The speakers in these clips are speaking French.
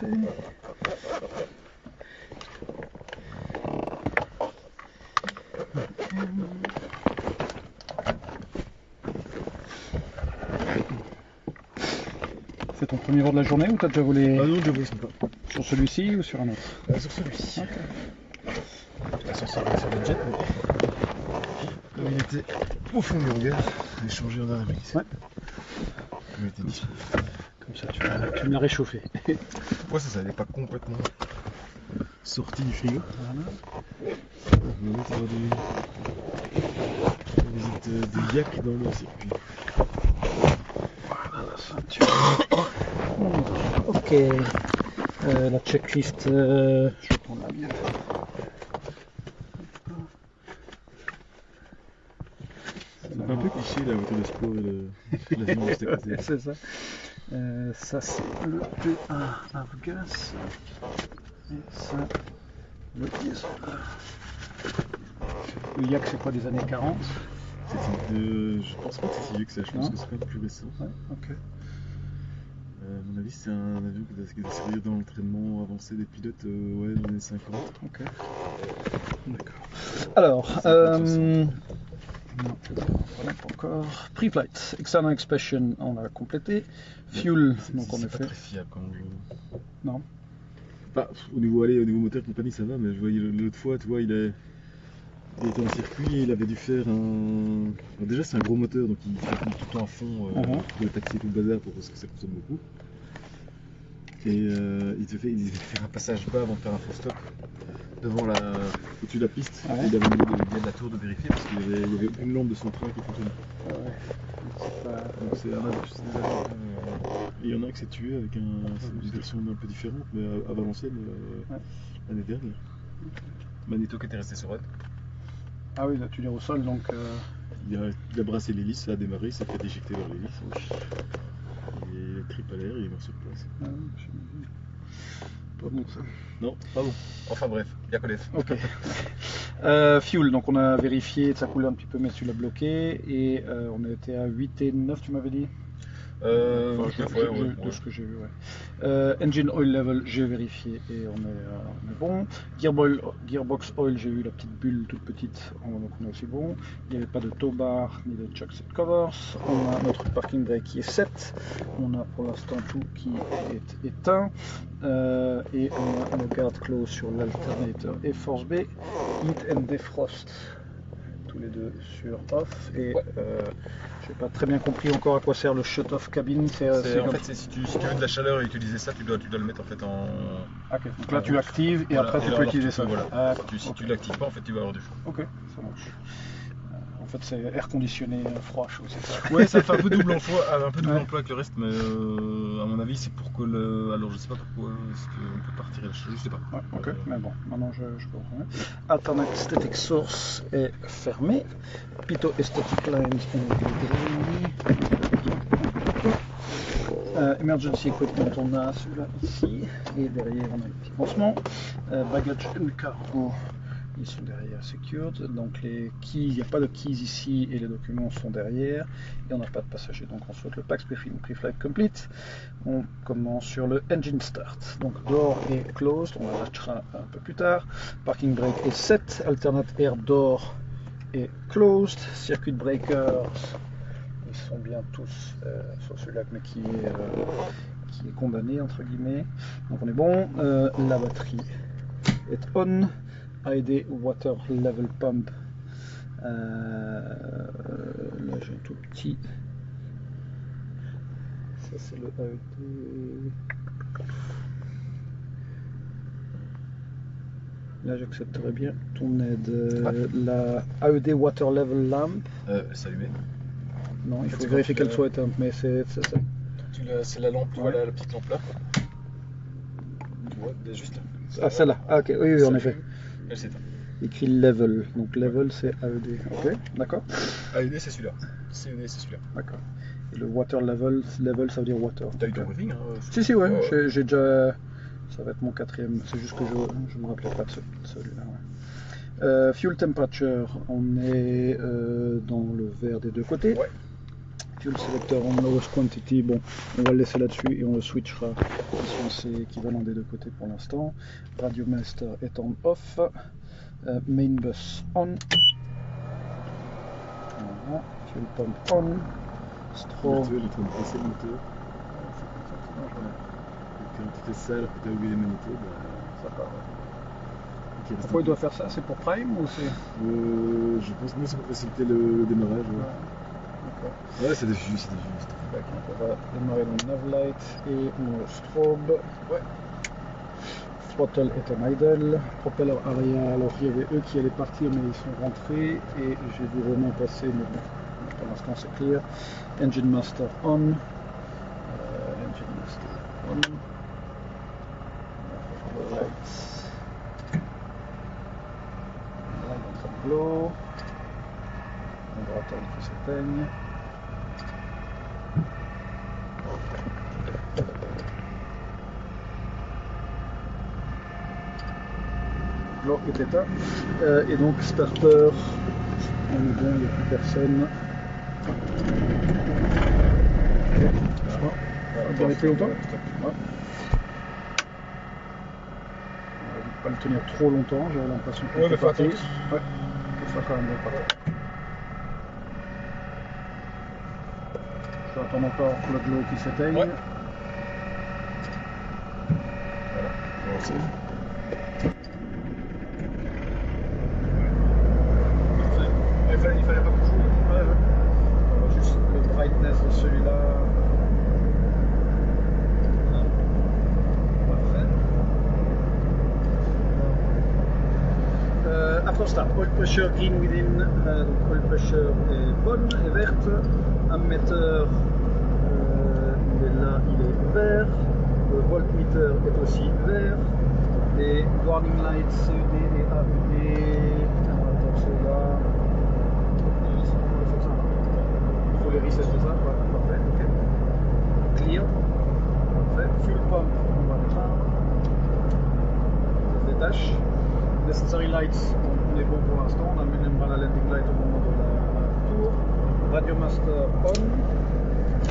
fait. C'est ton premier jour de la journée ou t'as déjà volé? Ah non, je ne pas. Sur celui-ci ou sur un autre? Sur celui-ci. Okay. Sur le jet, mais comme il était au fond du hangar, j'ai changé en dernière minute. Ouais. Comme il était dispo. Comme ça, tu me l'as réchauffé. Ouais, c'est ça, il n'est pas complètement sorti du frigo. Voilà. On va mettre des visites de yak dans le circuit. Voilà la ceinture. Ok. La checklist, je vais prendre la mienne. C'est un peu cliché la voiture de sport et l'avion juste à côté. C'est ça. Ça c'est le P1 Avgas. Et ça, le diesel. Le yak c'est quoi, des années 40? Je pense pas que c'est si vieux que ça, je pense Non. que c'est pas plus récent. Ouais, ok. À mon avis, c'est un avion qui doit servir dans l'entraînement avancé des pilotes ouais, dans les années 50. Ok. D'accord. Alors, non, voilà, pas encore. Pre-flight, external inspection, on a complété. Fuel, donc on a pas fait. très fiable quand même. Non. Bah, au niveau moteur compagnie ça va, mais je voyais l'autre fois, tu vois, il était en circuit et il avait dû faire un. Alors déjà, c'est un gros moteur donc il fait tout le temps à fond pour le taxi et tout le bazar parce que ça consomme beaucoup. Et il devait faire un passage bas avant de faire un faux stop devant au-dessus de la piste. Ouais. Il avait mis de la tour de vérifier parce qu'il y avait une lampe de son train qui fonctionnait. Ouais. Donc c'est un avion. Et il y en a un qui s'est tué avec une version un peu différente, mais à Valenciennes l'année dernière. Magneto qui était resté sur elle. Ah oui, là tu l'es au sol donc. Il a brassé l'hélice, ça a démarré, il s'est fait déjecter vers l'hélice. Et trip à l'air, il est mort sur place. Ah, pas bon ça. Non, pas bon. Enfin bref, il y a Colette. Ok. Fuel, donc on a vérifié, ça coulait un petit peu mais tu l'as bloqué et on était à 8 et 9 tu m'avais dit? De ce que j'ai vu, ouais. Engine oil level, j'ai vérifié et on est bon. Gearbox oil, j'ai vu la petite bulle toute petite, donc on est aussi bon. Il n'y avait pas de tow bar ni de chuck seat covers. On a notre parking brake qui est 7. On a pour l'instant tout qui est éteint. Et on a le guard close sur l'alternator et force B. Heat and defrost, tous les deux sur off. Et je n'ai pas très bien compris encore à quoi sert le shut-off cabine. En fait, si tu veux de la chaleur et utiliser ça, tu dois le mettre en fait en. Ok, donc là tu l'actives et après tu peux utiliser ça. Voilà. Si tu l'actives pas, en fait, tu vas avoir du chaud. Ok, ça marche. En fait, c'est air conditionné froid chaud, c'est ça? Ouais, ça fait un peu double emploi avec le reste, mais à mon avis, c'est pour que le. Alors, je sais pas pourquoi est-ce qu'on peut pas retirer la chaleur, je sais pas. Ouais, ok, mais bon, maintenant je comprends. Alternate static source est fermé. Pitot et static lines ont été grillés. Emergency equipment, on a celui-là ici, et derrière on a le petit pansement. Baggage and cargo, ils sont derrière secured, donc les keys, il n'y a pas de keys ici et les documents sont derrière, et on n'a pas de passagers, donc on souhaite le PAX pre-flight complete. On commence sur le engine start, donc door est closed, on lâchera un peu plus tard. Parking brake est set, alternate air door est closed, circuit breakers, ils sont bien tous, sauf celui-là mais qui est condamné entre guillemets, donc on est bon. La batterie est on. AED water level pump, là j'ai un tout petit, ça c'est le AED, là j'accepterais bien ton aide. La AED water level lamp, S'allumer. non, il faut vérifier qu'elle soit éteinte, mais c'est ça. C'est la lampe, tu vois la petite lampe là. Tu vois, juste là. Ah, celle-là, ah, ok, oui, en effet. Elle s'éteint. Écrit level, donc level c'est AED, ok, d'accord. AED c'est celui-là, CED c'est celui-là. D'accord. Et le water level ça veut dire water. T'as eu ton briefing Si, ouais, j'ai déjà. Ça va être mon 4e, c'est juste que je me rappelais pas de celui-là. Ouais. Fuel temperature, on est dans le vert des deux côtés. Ouais. Fuel selector on lowest quantity, bon, on va le laisser là-dessus et on le switchera. De toute façon, c'est équivalent des deux côtés pour l'instant. Radio master est en off. Main bus on. Voilà. Fuel pump on. Strobe. Il est en train de passer le moteur. Quand tu fais ça alors que tu as oublié les magnétos, Ça part. Okay, pourquoi il doit faire ça? C'est pour Prime ou c'est... Je pense que c'est pour faciliter le démarrage. Ouais. D'accord. Ouais, c'est des juste. Donc on va démarrer le navlight et le strobe. Ouais. Throttle est en idle. Propeller arrière. Alors il y avait eux qui allaient partir mais ils sont rentrés et j'ai vu Romain passer mais bon, pour l'instant c'est clear. Engine master on. Engine master on. Lights. Light en train de blow. On va attendre que ça s'éteigne. Blow est éteint. Et donc starter, on est bon, il n'y a plus personne. Ça va arrêter longtemps? Ouais. On va pas le tenir trop longtemps, j'avais l'impression qu'il était parti. Ouais, il faut quand même bien partir. Je vais attendre encore le glow qui s'éteigne. Ouais. Voilà. Merci. Il fallait pas beaucoup. Ouais. On va juste le brightness de celui-là. Parfait. After start, oil pressure green within. Donc oil pressure est bonne, est verte. Ammeter, il est là, il est vert. Le voltmeter est aussi vert. Les warning lights CED et AUD. Attends, ceux-là. Il faut les reset de ça. Voilà, parfait. Ok. Clear. Parfait. Fuel pump, on va le prendre. Ça se détache. Necessary lights, on est bon pour l'instant. On amènera la landing light au moment de la tour. Radio master on. On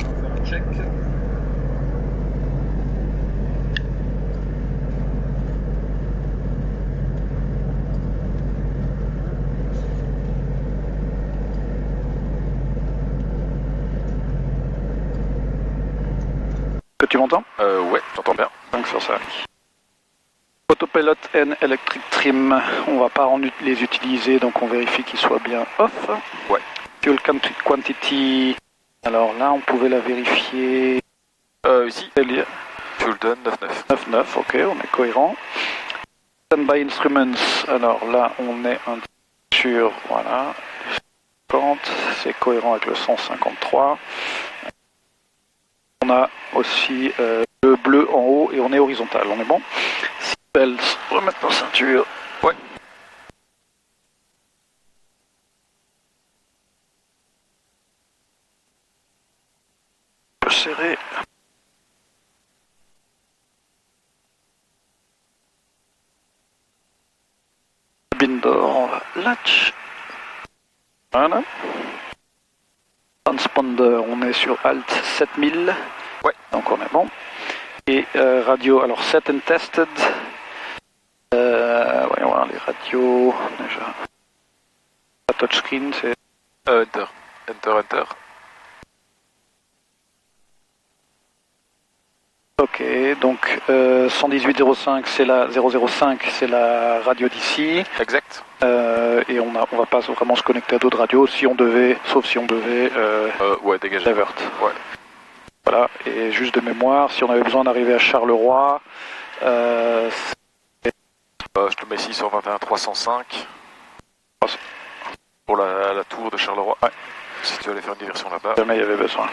va faire un check. Que tu m'entends? Ouais, j'entends bien. Donc sur ça. Autopilot and electric trim, on va pas les utiliser, donc on vérifie qu'ils soient bien off. Ouais. Fuel quantity, alors là on pouvait la vérifier. Ici. Fuel done 9,9. 9,9, ok, on est cohérent. Standby instruments, alors là on est sur, voilà, 50, c'est cohérent avec le 153. On a aussi le bleu en haut et on est horizontal, on est bon. Seatbelts, remettre nos ceintures. Ouais. Un peu serré. Bindor, on va latch. Voilà. Transponder, on est sur Alt 7000. Ouais. Donc on est bon. Et radio, alors set and tested. Voyons voir les radios. Déjà. La touchscreen, c'est. Enter. Enter. Ok, donc 118.05 c'est la 005, c'est la radio d'ici. Exact. Et on va pas vraiment se connecter à d'autres radios si on devait, sauf si on devait ouais, dégager. divert. Ouais. Voilà, et juste de mémoire, si on avait besoin d'arriver à Charleroi, je te mets ici sur 21 305 pour la tour de Charleroi. Ouais. Si tu allais faire une diversion là-bas. jamais il y avait besoin.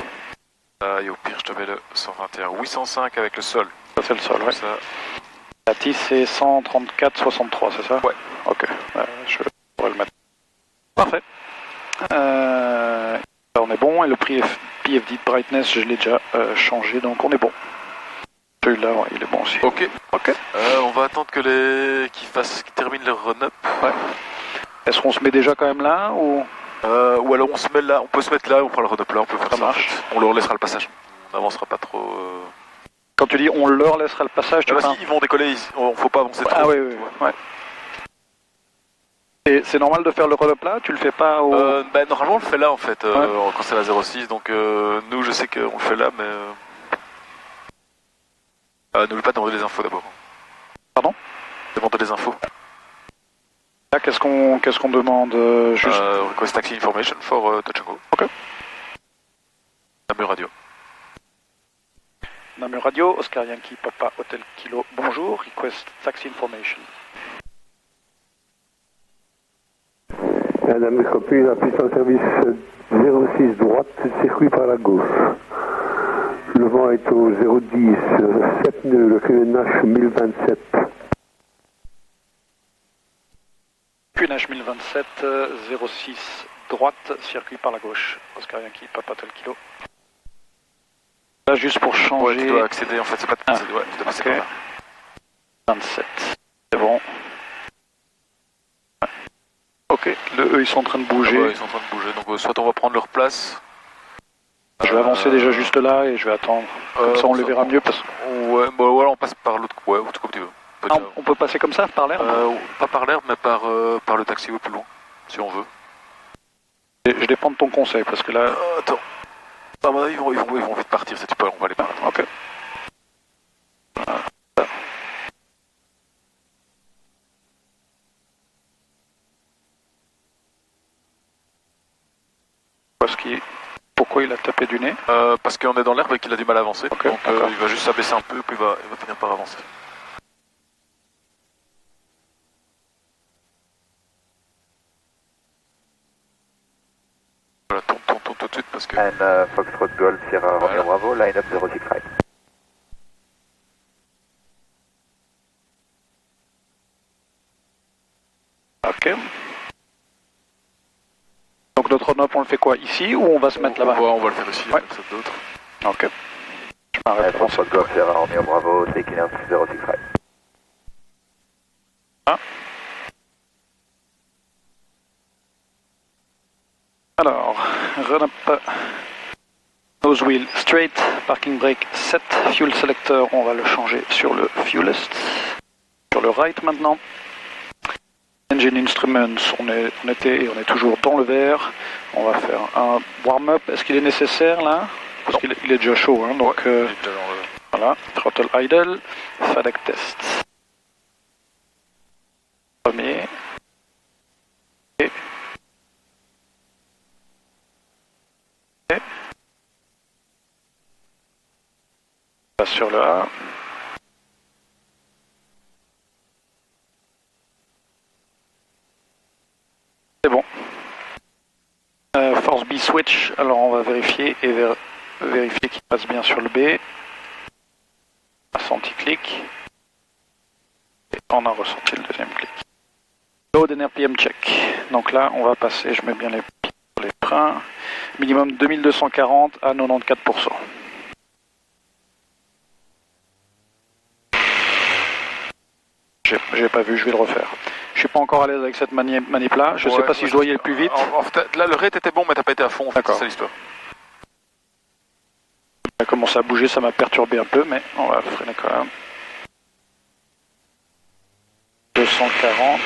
Et au pire, je te mets le 121 805 avec le sol. Ça c'est le sol, ouais. Ça. La TIS c'est 134,63, c'est ça? Ouais. Ok, je pourrais le mettre. Parfait. Là, on est bon, et le PFD brightness, je l'ai déjà changé, donc on est bon. Celui-là, ouais, il est bon aussi. Ok. Ok. On va attendre que qu'ils terminent leur run-up. Ouais. Est-ce qu'on se met déjà quand même là ou... Ou alors on se met là, on peut se mettre là, on prend le run-up là, on peut faire ça. Ça marche. On leur laissera le passage. On n'avancera pas trop. Quand tu dis on leur laissera le passage, tu Parce parles... qu'ils vont décoller, faut pas avancer trop. Ah oui, ouais. Et c'est normal de faire le run-up là, tu le fais pas au... Normalement on le fait là en fait, quand c'est la 06, donc nous je sais qu'on le fait là, mais... n'oublie pas de demander des infos d'abord. Pardon? Demander des infos. Là, qu'est-ce qu'on demande juste... Request taxi information for touch and go. Ok. Namur Radio. Namur Radio, Oscar Yankee, Papa Hotel Kilo, bonjour, request taxi information. Namur Copy, la piste en service 06 droite, circuit par la gauche. Le vent est au 010, 7 nœuds, le QNH 1027. QNH 1027, 06 droite, circuit par la gauche. Oscar Yankee, Papa Hotel Kilo. Là, juste pour changer... Ouais, tu dois accéder en fait, c'est pas... Ouais, tu dois passer par là. 27, c'est bon. Ok, eux ils sont en train de bouger. Ils sont en train de bouger, donc soit on va prendre leur place. Je vais avancer déjà juste là et je vais attendre. Comme ça on les verra mieux. Parce... Ouais, voilà, on passe par l'autre, ouais, tout comme tu veux. On peut passer comme ça, par l'air Pas par l'air, mais par le taxi au plus loin, si on veut. Je dépends de ton conseil, parce que là... Attends. Ah bah, ils vont vite partir, si tu peux, on va aller par là. Ok. Pourquoi il a tapé du nez? Parce qu'on est dans l'herbe et qu'il a du mal à avancer. Okay, donc il va juste s'abaisser un peu, puis il va finir par avancer. Voilà, tourne tout de suite parce que... And Foxtrot Golf, Sierra Romeo Bravo, line up 06 right. Ok. Donc notre run-up, on le fait quoi, ici ou on va se mettre là-bas? On va le faire ici, ouais. avec cette d'autres. Ok. Je m'arrête. Foxtrot Golf, Sierra Romeo Bravo, taking out 06 right. Ah. Alors, run-up, nose wheel straight, parking brake set, fuel selector, on va le changer sur le fuelest, sur le right maintenant. Engine instruments, on était et on est toujours dans le vert. On va faire un warm-up. Est-ce qu'il est nécessaire là? Parce qu'il est déjà chaud, hein, donc voilà. Throttle idle, FADEC test. Premier. Et passe sur le A. C'est bon. Force B switch, alors on va vérifier et vérifier qu'il passe bien sur le B. Anti-clic. Et on a ressenti le deuxième clic. Load and RPM check. Donc là, on va passer, je mets bien les pieds sur les freins. Minimum 2240 à 94%. J'ai pas vu, je vais le refaire. Je suis pas encore à l'aise avec cette manip là, je sais pas si je dois y aller plus vite. En fait, là le rate était bon mais t'as pas été à fond, d'accord. C'est ça l'histoire. Ça a commencé à bouger, ça m'a perturbé un peu, mais on va freiner quand même. 240.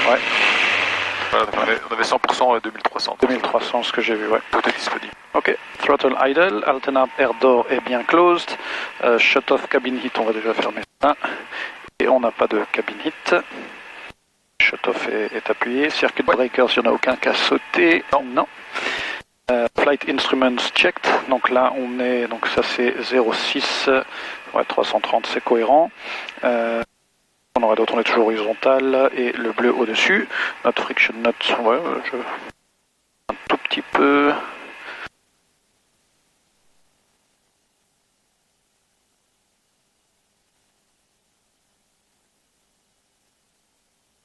Ouais. Voilà, on avait 100% et 2300. 2300, ce que j'ai vu, ouais. Tout est disponible. Ok, throttle idle, alternate air door est bien closed. Shut off cabin heat, on va déjà fermer ça. Et on n'a pas de cabin heat. Shut off est appuyé. Circuit breakers, il n'y en a aucun qu'à sauter. Non. Flight instruments checked. Donc là, on est. Donc ça, c'est 06. Ouais, 330, c'est cohérent. On aurait d'autres, on est toujours horizontal. Et le bleu au-dessus. Notre friction note, ouais, un tout petit peu.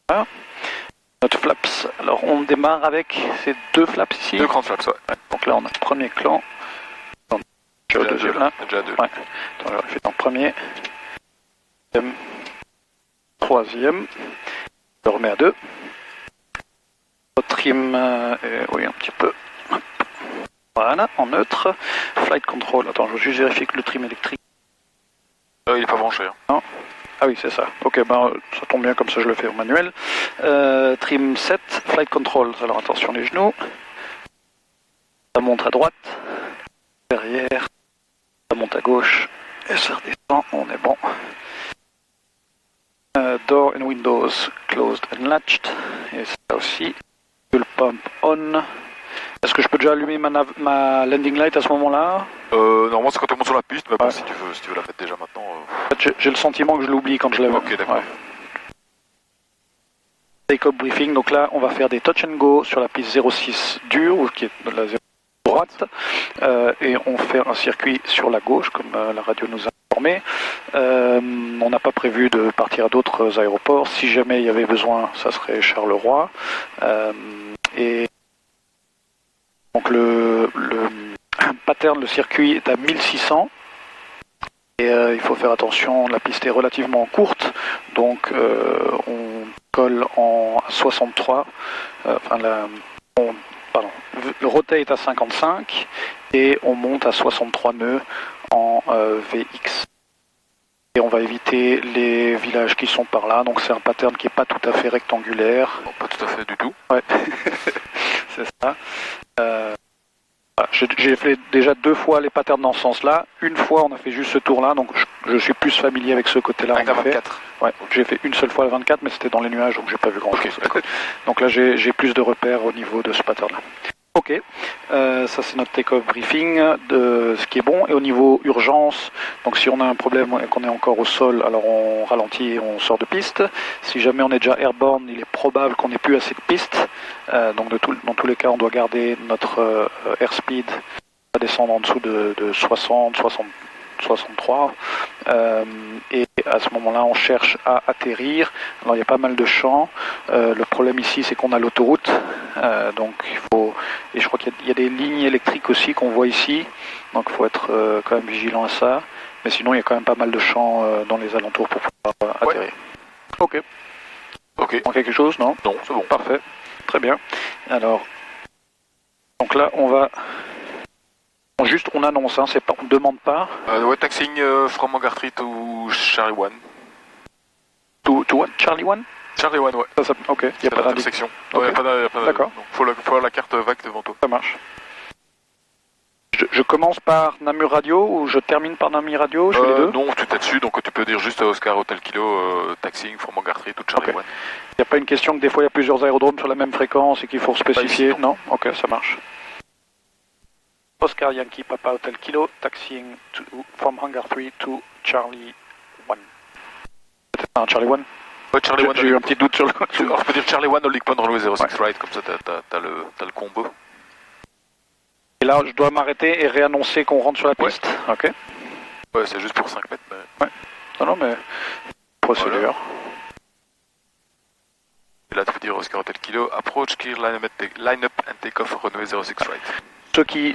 Voilà. Notre flaps, alors on démarre avec ces deux flaps ici. Deux grands flaps, ouais. Donc là on a le premier clan. Le deuxième là. Déjà deux. Ouais. Attends, je vais dans le premier. Deuxième. Troisième. Je le remets à deux. trim, oui un petit peu. Voilà, en neutre. Flight control, attends, je veux juste vérifier que le trim électrique. Il est pas branché. Hein. Non. Ah oui, c'est ça. Ok, ben ça tombe bien, comme ça je le fais au manuel. Trim 7, flight control. Alors attention les genoux. Ça monte à droite. Derrière. Ça monte à gauche. Et ça redescend, on est bon. Door and windows closed and latched. Et ça aussi. Fuel pump on. Est-ce que je peux déjà allumer ma landing light à ce moment-là? Normalement c'est quand on monte sur la piste, mais bon, ouais. si tu veux la mettre déjà maintenant. En fait, j'ai le sentiment que je l'oublie quand je lève. Ok, d'accord. Ouais. Take-off briefing, donc là on va faire des touch and go sur la piste 06 dure, qui est la 0 droite, et on fait un circuit sur la gauche, comme la radio nous a informé. On n'a pas prévu de partir à d'autres aéroports. Si jamais il y avait besoin, ça serait Charleroi. Et donc le pattern, le circuit est à 1600. Et il faut faire attention, la piste est relativement courte, donc on colle en 63, le rotate à 55 et on monte à 63 nœuds en VX. Et on va éviter les villages qui sont par là, donc c'est un pattern qui n'est pas tout à fait rectangulaire. Bon, pas tout à fait du tout. Ouais, c'est ça. J'ai fait déjà 2 fois les patterns dans ce sens-là. Une fois, on a fait juste ce tour-là, donc je suis plus familier avec ce côté-là. Avec la 24. Ouais, j'ai fait une seule fois la 24, mais c'était dans les nuages, donc j'ai pas vu grand-chose. Okay, donc là, j'ai plus de repères au niveau de ce pattern-là. Ok, ça c'est notre take-off briefing, de ce qui est bon. Et au niveau urgence, donc si on a un problème et qu'on est encore au sol, alors on ralentit et on sort de piste. Si jamais on est déjà airborne, il est probable qu'on n'ait plus assez de piste. Donc dans tous les cas, on doit garder notre airspeed à descendre en dessous de 60, 63. Et à ce moment-là, on cherche à atterrir. Alors il y a pas mal de champs. Le problème ici, c'est qu'on a l'autoroute. Donc il faut... Et je crois qu'il y a des lignes électriques aussi qu'on voit ici. Donc il faut être quand même vigilant à ça. Mais sinon, il y a quand même pas mal de champs dans les alentours pour pouvoir atterrir. Ok. Ok. Donc quelque chose, non? Non, c'est bon. Parfait. Très bien. Alors, donc là, on va... Juste, on annonce, hein, on ne demande pas. Ouais, taxiing from Hangar 3 to Charlie 1. To what? Charlie 1? Charlie 1, ouais. Ok, il n'y a pas d'intersection. Okay. D'accord. Donc, faut la carte vague devant toi. Ça marche. Je commence par Namur Radio ou je termine par Namur Radio? Je fais les deux? Non, tu t'es dessus, donc tu peux dire juste Oscar Hotel Kilo, taxiing from Hangar 3 to Charlie 1. Il n'y a pas une question que des fois il y a plusieurs aérodromes sur la même fréquence et qu'il faut spécifier? Ici, non? Ok, ça marche. Oscar Yankee Papa Hotel Kilo, taxiing from Hangar 3 to Charlie 1. C'était un Charlie 1? Ouais, Charlie 1. J'ai eu un petit doute sur le... Alors, je peux dire Charlie 1, Holding Point, Runway 06 right, comme ça t'as le combo. Et là, je dois m'arrêter et réannoncer qu'on rentre sur la piste? Ok. Ouais, c'est juste pour 5 mètres. Mais... Ouais. Non, mais... Procédure. Voilà. Et là, tu peux dire Oscar Hotel Kilo, approach, clear, line up and take off, runway 06 right. Ceux qui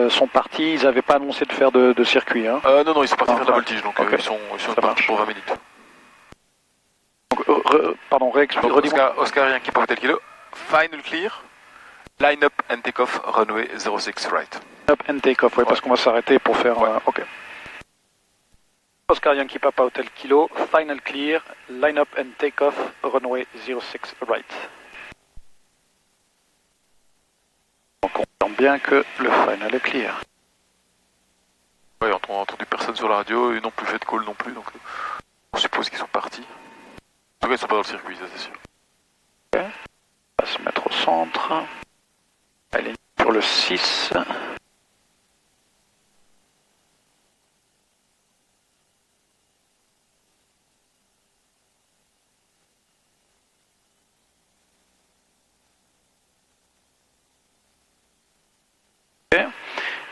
sont partis, ils n'avaient pas annoncé de faire de circuit, hein? Non, ils sont partis faire de la voltige, donc ils sont partis pour 20 minutes. Donc, pardon, redis-moi. Oscar Yankee Papa Hotel Kilo, final clear, line up and take off, runway 06 right. Up and take off, parce qu'on va s'arrêter pour faire... ok. Oscar Yankee Papa Hotel Kilo, final clear, line up and take off, runway 06 right. Donc on sent bien que le final est clear. Ouais, on n'a entendu personne sur la radio, ils n'ont plus fait de call non plus, donc on suppose qu'ils sont partis. En tout cas, ils sont pas dans le circuit, ça c'est sûr. Ok. On va se mettre au centre. Allez, sur le 6.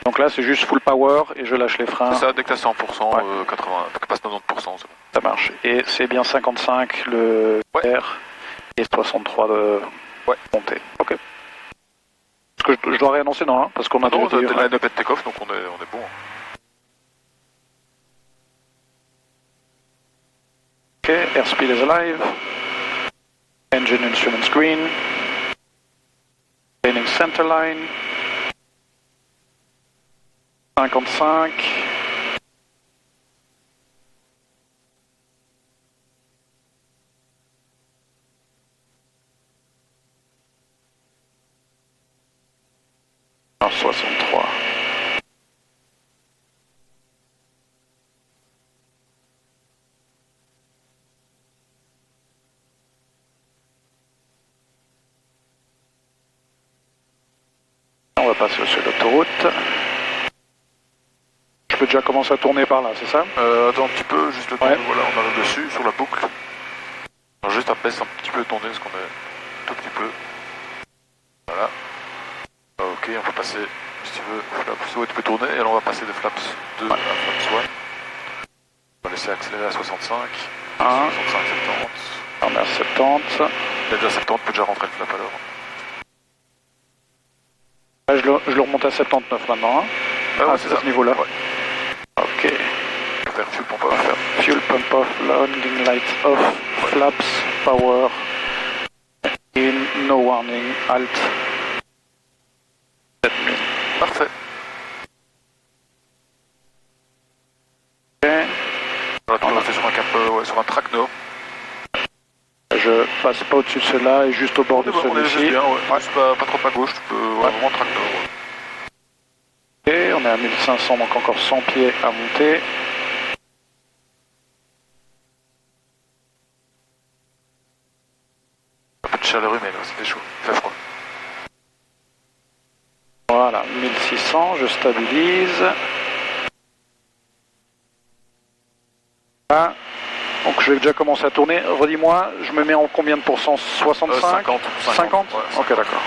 Donc là, c'est juste full power et je lâche les freins. C'est ça, dès que t'as 100%, 80, dès que passe 90%, c'est bon. Ça marche. Et c'est bien 55 le R et 63 de montée. Ok. Est-ce que je dois réannoncer? Non, hein, parce qu'on a non, déjà dit... Non, line up and take off, donc on est bon. Ok, airspeed is alive. Engine instrument screen. centerline. 55. Alors 63. On va passer sur l'autoroute. Je peux déjà commencer à tourner par là, c'est ça? Attends un petit peu, juste le temps, voilà, on arrive dessus, sur la boucle. Alors juste à baisse un petit peu ton nez, parce qu'on est tout petit peu. Voilà. Ok, on peut passer, si tu veux, flaps, ouais, tu peux tourner, et alors on va passer de flaps 2 à flaps 1. On va laisser accélérer à 65. 65, 70. On est à 70. Il est déjà 70, on peut déjà rentrer le flap alors. Là, je le remonte à 79 maintenant. Hein. Ah ouais, c'est à ça. Ce niveau-là. Ouais. Ok. On va faire fuel pump On va off. faire fuel pump off, landing light off, flaps, power, in, no warning, alt. 7000. Parfait. Ok. Voilà, tu vas rester sur un cap, ouais, sur un track nord. Je passe pas au-dessus de cela et juste au bord de On est juste celui-ci. bien, ouais. Juste pas trop à gauche, tu peux vraiment track nord. Ouais. Ok, on est à 1500, donc encore 100 pieds à monter. Un peu de chaleur humaine, hein, c'était chaud, il fait froid. Voilà, 1600, je stabilise. Là. Donc je vais déjà commencer à tourner. Redis-moi, je me mets en combien de pourcents? 65? 50. 50 Ouais, ok, d'accord.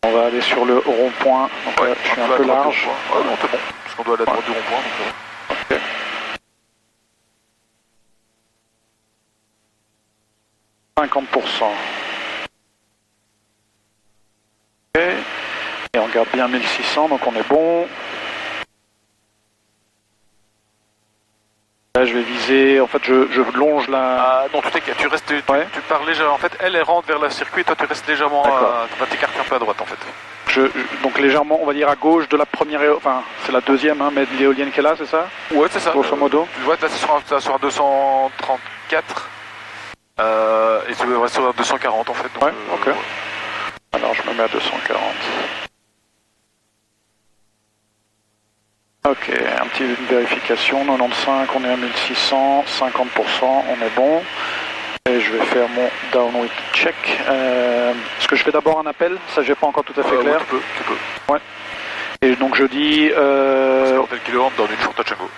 On va aller sur le rond-point. Donc là, je suis un peu large. Ouais, non, t'es bon, parce qu'on doit aller à droite du rond-point. Donc, Ok. « 50%. Ok. Et on garde bien 1600, donc on est bon. Là, je vais viser, en fait, je longe la... Ah non, tu t'inquiètes, tu restes, tu pars légèrement, en fait, elle rentre vers le circuit, toi tu restes légèrement, tu vas t'écarter un peu à droite en fait. Donc légèrement, on va dire à gauche de la première, enfin, c'est la deuxième, hein, mais l'éolienne qui est là, c'est ça? Ouais, c'est ça. Grosso modo. Tu vois, là c'est sur un 234, et tu vas sur un 240 en fait. Donc, ouais, ok. Ouais. Alors je me mets à 240. Ok, un petit une vérification, 95, on est à 1600, 50%, on est bon. Et je vais faire mon downwind check. Est-ce que je fais d'abord un appel? Ça, j'ai pas encore tout à fait clair. Ouais, tu peux. Ouais. Et donc je dis... Oscar Hotel Kilo dans une short touch and go.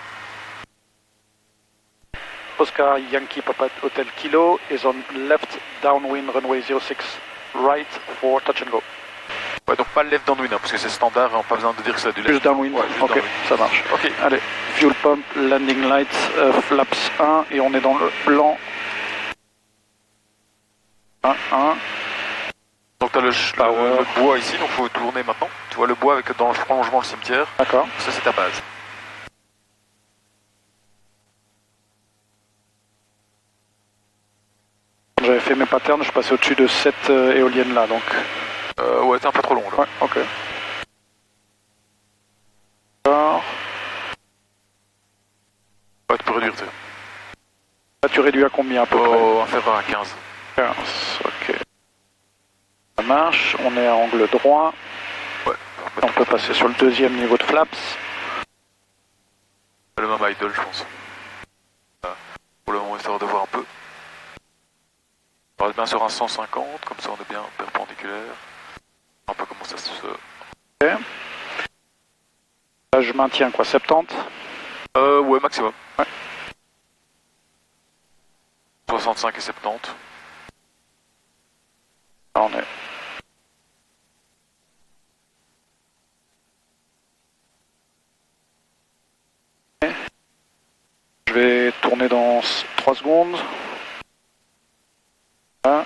Oscar Yankee Papa Hotel Kilo is on left downwind runway 06 right for touch and go. Ouais, donc pas le left downwind, hein, parce que c'est standard, on n'a pas besoin de dire que c'est du left. Juste downwind, ouais, juste ok, downwind. Ça marche. Ok. Allez, fuel pump, landing lights, flaps 1, et on est dans le blanc. 1. Donc tu as le bois ici, donc il faut tourner maintenant. Tu vois le bois avec dans le prolongement le cimetière. D'accord. Ça c'est ta base. Quand j'avais fait mes patterns, je passais au-dessus de cette éolienne là, donc... ouais, t'es un peu trop long là. Ouais, ok. D'accord. Ouais, tu peux réduire, tu sais. Là, tu réduis à combien à peu près? On fait 20 à 15. 15, ok. Ça marche, on est à angle droit. Ouais. On peut passer sur le deuxième niveau de flaps. Le même idle, je pense. Pour le moment, histoire de voir un peu. On va être bien sur un 150, comme ça on est bien perpendiculaire. Un peu comment ça se... Ok. Là, je maintiens quoi, 70? Ouais, maximum. Ouais. 65 et 70. Là, on est... Je vais tourner dans 3 secondes. Là.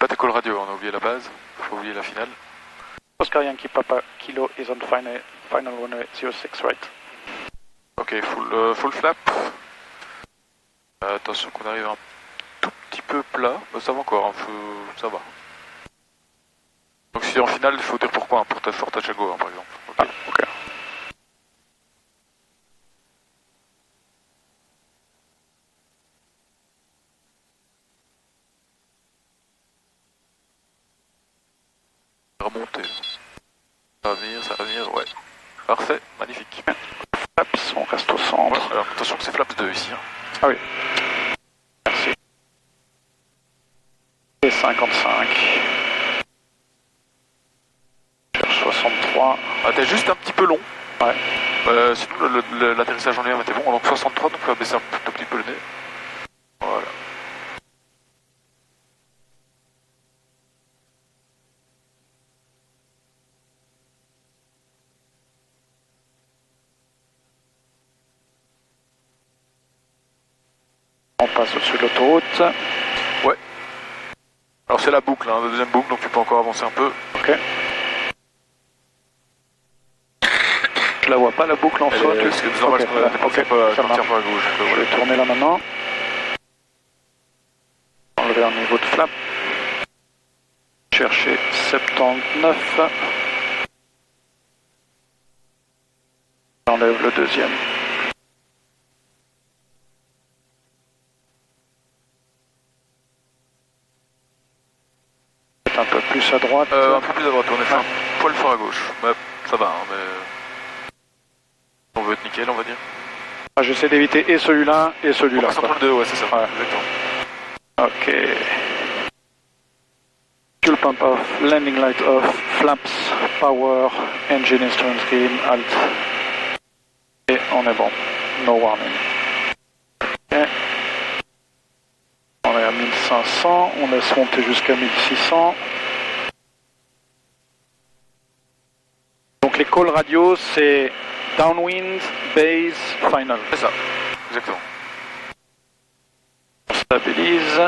pas tes call radio, on a oublié la base, faut oublier la finale. Oscar Yankee Papa Kilo is on final runway 06 right. Ok, full flap. Attention qu'on arrive un tout petit peu plat, ça va encore, hein, ça va. Donc si en finale, il faut dire pourquoi, hein, pour Tachago par exemple. Okay. Ah, ok. Remonter. Ça va venir, ouais. Parfait, magnifique. Flaps, on reste au centre. Ouais, alors attention que c'est Flaps 2 ici. Hein. Ah oui. Merci. Et 55. Cherche 63. Ah, t'es juste un petit peu long. Ouais. Sinon l'atterrissage en lui-même était bon, donc 63, donc on va baisser un tout petit peu le nez. Voilà. On passe au-dessus de l'autoroute. Ouais. Alors c'est la boucle, hein, la deuxième boucle, donc tu peux encore avancer un peu. Ok. Je la vois pas la boucle en soi. C'est normal, ok, ça marche. tire pas à gauche. Je vais tourner là maintenant. Enlever un niveau de flap. Chercher 79. J'enlève le deuxième. Un peu plus à droite. Un peu plus à droite, on est fait un poil fort à gauche. Ouais, ça va, hein, mais... On veut être nickel, on va dire. Ah, j'essaie d'éviter et celui-là et celui-là. On passe entre le 2, ouais, c'est ça. Ouais. Exactement. Ok. Fuel pump off, landing light off, flaps, power, engine instrument screen, alt. Et on est bon. No warning. Ok. On est à 1500, on laisse monter jusqu'à 1600. Donc les calls radio, c'est downwind, base, final. C'est ça, exactement. On stabilise.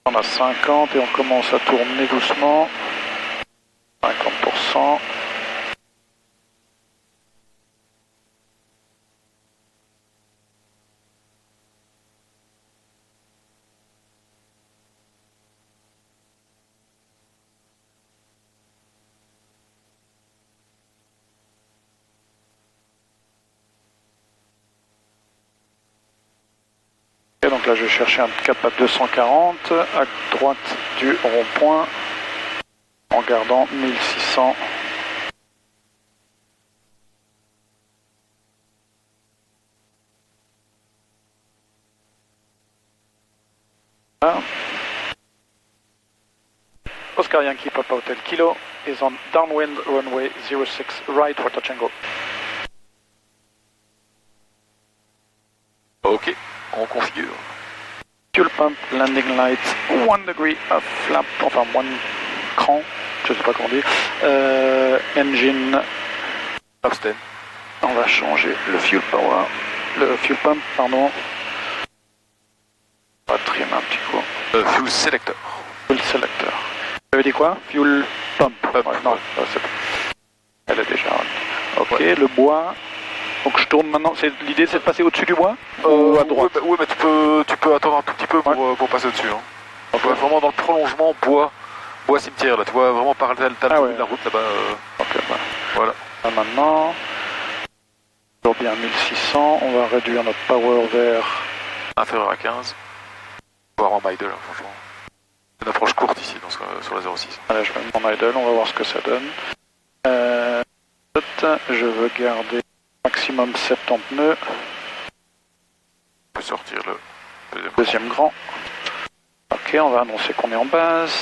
On a 50 et on commence à tourner doucement. 50%. Et donc là je vais chercher un cap à 240 à droite du rond-point en gardant 1600. Là. Oscar Yankee Papa Hotel Kilo is on downwind runway 06 right for touch and go. Ok, on configure. Fuel pump, landing light, 1 degree of flap, enfin 1 cran, je sais pas comment dire. Engine, Abstain. on va changer le fuel power, le fuel pump, pardon. On va trimmer un petit coup. Fuel selector. Fuel selector. Vous avez dit quoi? Fuel pump. Pump. Ouais, non, c'est... Elle est déjà... Ok, ouais. Le bois... Donc je tourne maintenant, l'idée c'est de passer au-dessus du bois ou à droite? Oui, mais tu peux attendre un tout petit peu pour passer au-dessus. Hein. Okay. Ouais, vraiment dans le prolongement bois cimetière, là, tu vois, vraiment par la route là-bas. Ok, bah. Voilà. Là, maintenant, toujours bien 1600, on va réduire notre power vers... inférieur à 15, voire en idle, hein, franchement. C'est une approche courte ici sur la 06. Allez, je mets mon idle, on va voir ce que ça donne. Je veux garder maximum 70 nœuds. On peut sortir le deuxième grand. Ok, on va annoncer qu'on est en base.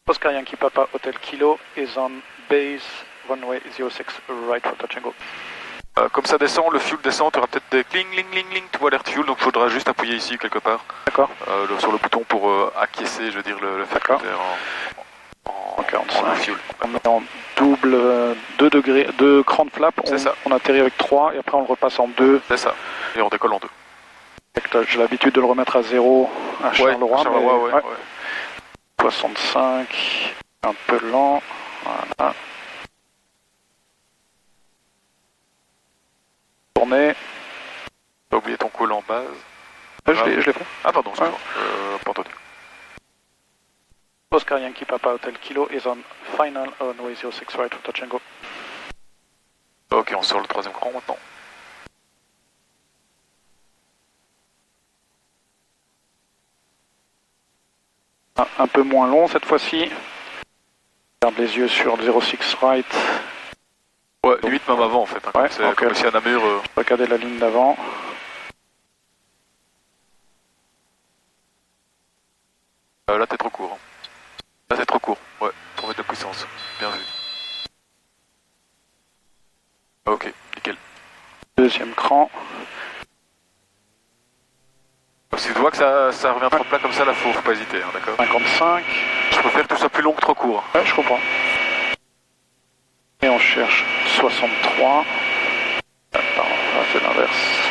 Oscar Yankee Papa Hotel Kilo is on base runway 06 right for touch and go. Comme ça descend, le fuel descend, tu auras peut-être des cling, tu vois l'alert fuel, donc il faudra juste appuyer ici quelque part. D'accord. Sur le bouton pour acquiescer, je veux dire, le facteur en 45. fuel. On est en double 2 degrés, 2 crans de flap, C'est ça. On atterrit avec 3 et après on le repasse en 2. C'est ça, et on décolle en 2. J'ai l'habitude de le remettre à 0 à Charleroi. Charleroi, ouais. 65, un peu lent. Voilà. Tourner. T'as oublié ton call en base. Je l'ai fait. Ah pardon, excuse-moi. Pas entendu. Oscar Yankee Papa Hotel Kilo is on final on runway 06 right for touch and go. Ok, on sort le troisième cran maintenant. Un peu moins long cette fois-ci. Garde les yeux sur le 06 right. Ouais, limite même avant en fait. Hein, ouais, c'est comme si à Namur. Regardez la ligne d'avant. Là t'es trop court. Hein. Là t'es trop court. Ouais, pour mettre de puissance. Bien vu. Ok, nickel. Deuxième cran. Si tu vois que ça revient trop plat comme ça, là faut pas hésiter, hein, d'accord. 55. Je préfère que tout soit plus long que trop court. Ouais, je comprends. Et on cherche 63. Ah, pardon, là c'est l'inverse.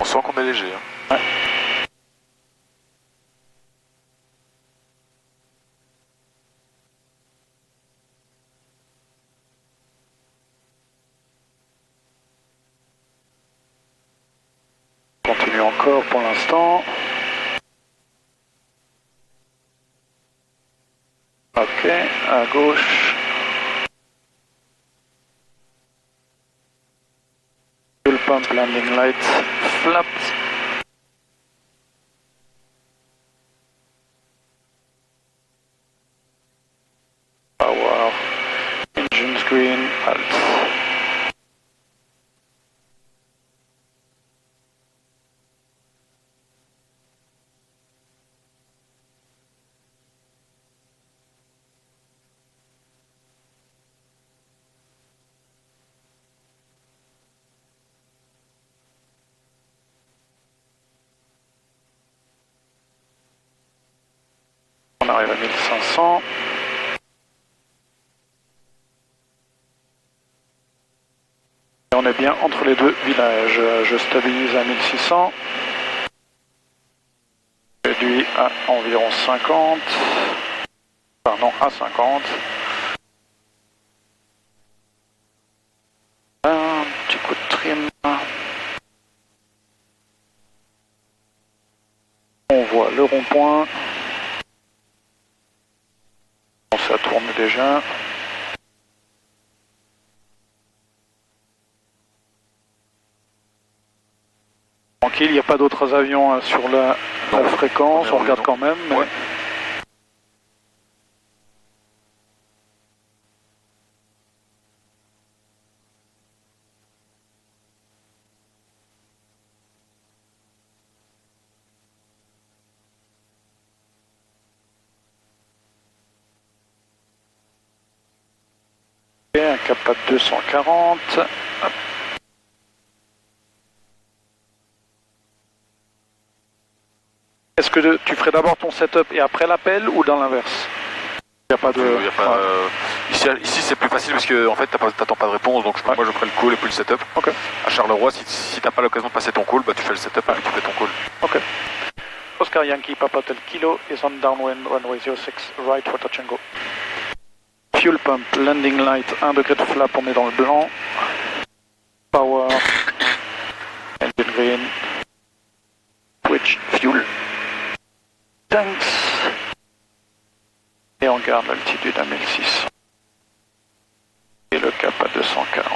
On sent qu'on est léger. Hein. Ouais. Continue encore pour l'instant. Ok, à gauche. Fuel pump, landing light, flaps. Power, engine screen, alt. On arrive à 1500. Et on est bien entre les deux villages. Je stabilise à 1600. Réduit à environ 50. Pardon, à 50. Un petit coup de trim. On voit le rond-point. Ça tourne déjà. Tranquille, il n'y a pas d'autres avions sur la fréquence, on regarde quand même. Mais... Ouais. Un cap à 240. Hop. Est-ce que tu ferais d'abord ton setup et après l'appel ou dans l'inverse? Il n'y a pas de... Y a pas, ici c'est plus facile parce que en fait t'attends pas de réponse, donc moi je ferai le call et puis le setup. Okay. À Charleroi, si t'as pas l'occasion de passer ton call, bah tu fais le setup et puis tu fais ton call. Ok. Oscar Yankee Papa Hotel Kilo is on downwind runway 06 right for touch and go. Fuel pump, landing light, 1 degré de flap, on est dans le blanc. Power, engine green, switch, fuel, tanks. Et on garde l'altitude à 1600. Et le cap à 240.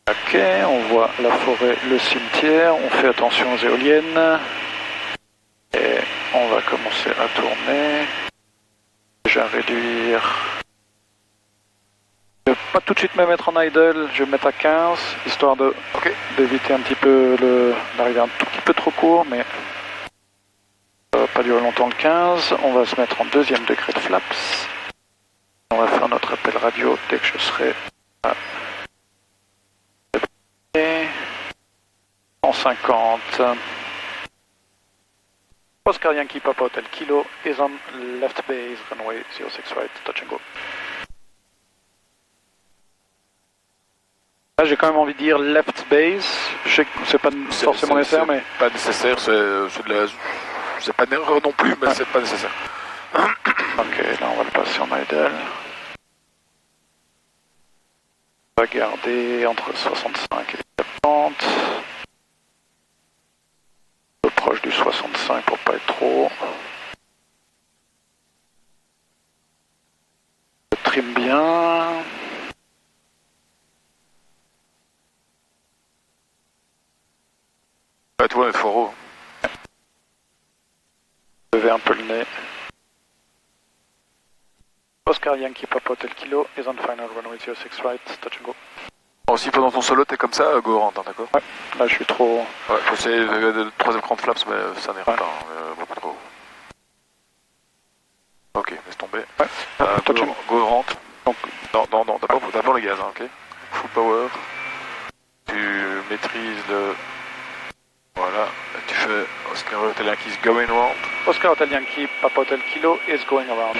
Ok, on voit la forêt, le cimetière, on fait attention aux éoliennes. Et on va commencer à tourner. Déjà réduire. Je vais pas tout de suite me mettre en idle, je vais me mettre à 15, histoire de d'éviter un petit peu d'arriver un tout petit peu trop court, mais ça va pas durer longtemps le 15. On va se mettre en deuxième degré de flaps. On va faire notre appel radio dès que je serai à 150. Oscar Yankee Papa Hotel Kilo is on left base, runway 06 right, touch and go. Là j'ai quand même envie de dire left base, je sais que c'est pas forcément nécessaire mais... Pas nécessaire, c'est pas une erreur non plus, mais ouais. C'est pas nécessaire. Ok, là on va le passer en idle. On va garder entre 65 et 70. Un peu proche du 65 pour pas être trop. Je trim bien. Ouais, toi, les fourreaux. Levez un peu le nez. Oscar Yankee Papa Hotel Kilo is on final runway 06 right, touch and go. Bon, si pendant ton solo t'es comme ça, go rentre, hein, d'accord? Ouais, là je suis trop... Ouais, faut essayer le troisième cran de flaps, mais ça n'ira pas, beaucoup trop. Ok, laisse tomber. Ouais, go rentre. Donc, d'abord le gaz, hein, ok? Full power. Tu maîtrises le... Voilà, et tu fais Oscar Hotel Yankee is going around. Oscar Hotel Yankee Papa Hotel Kilo is going around.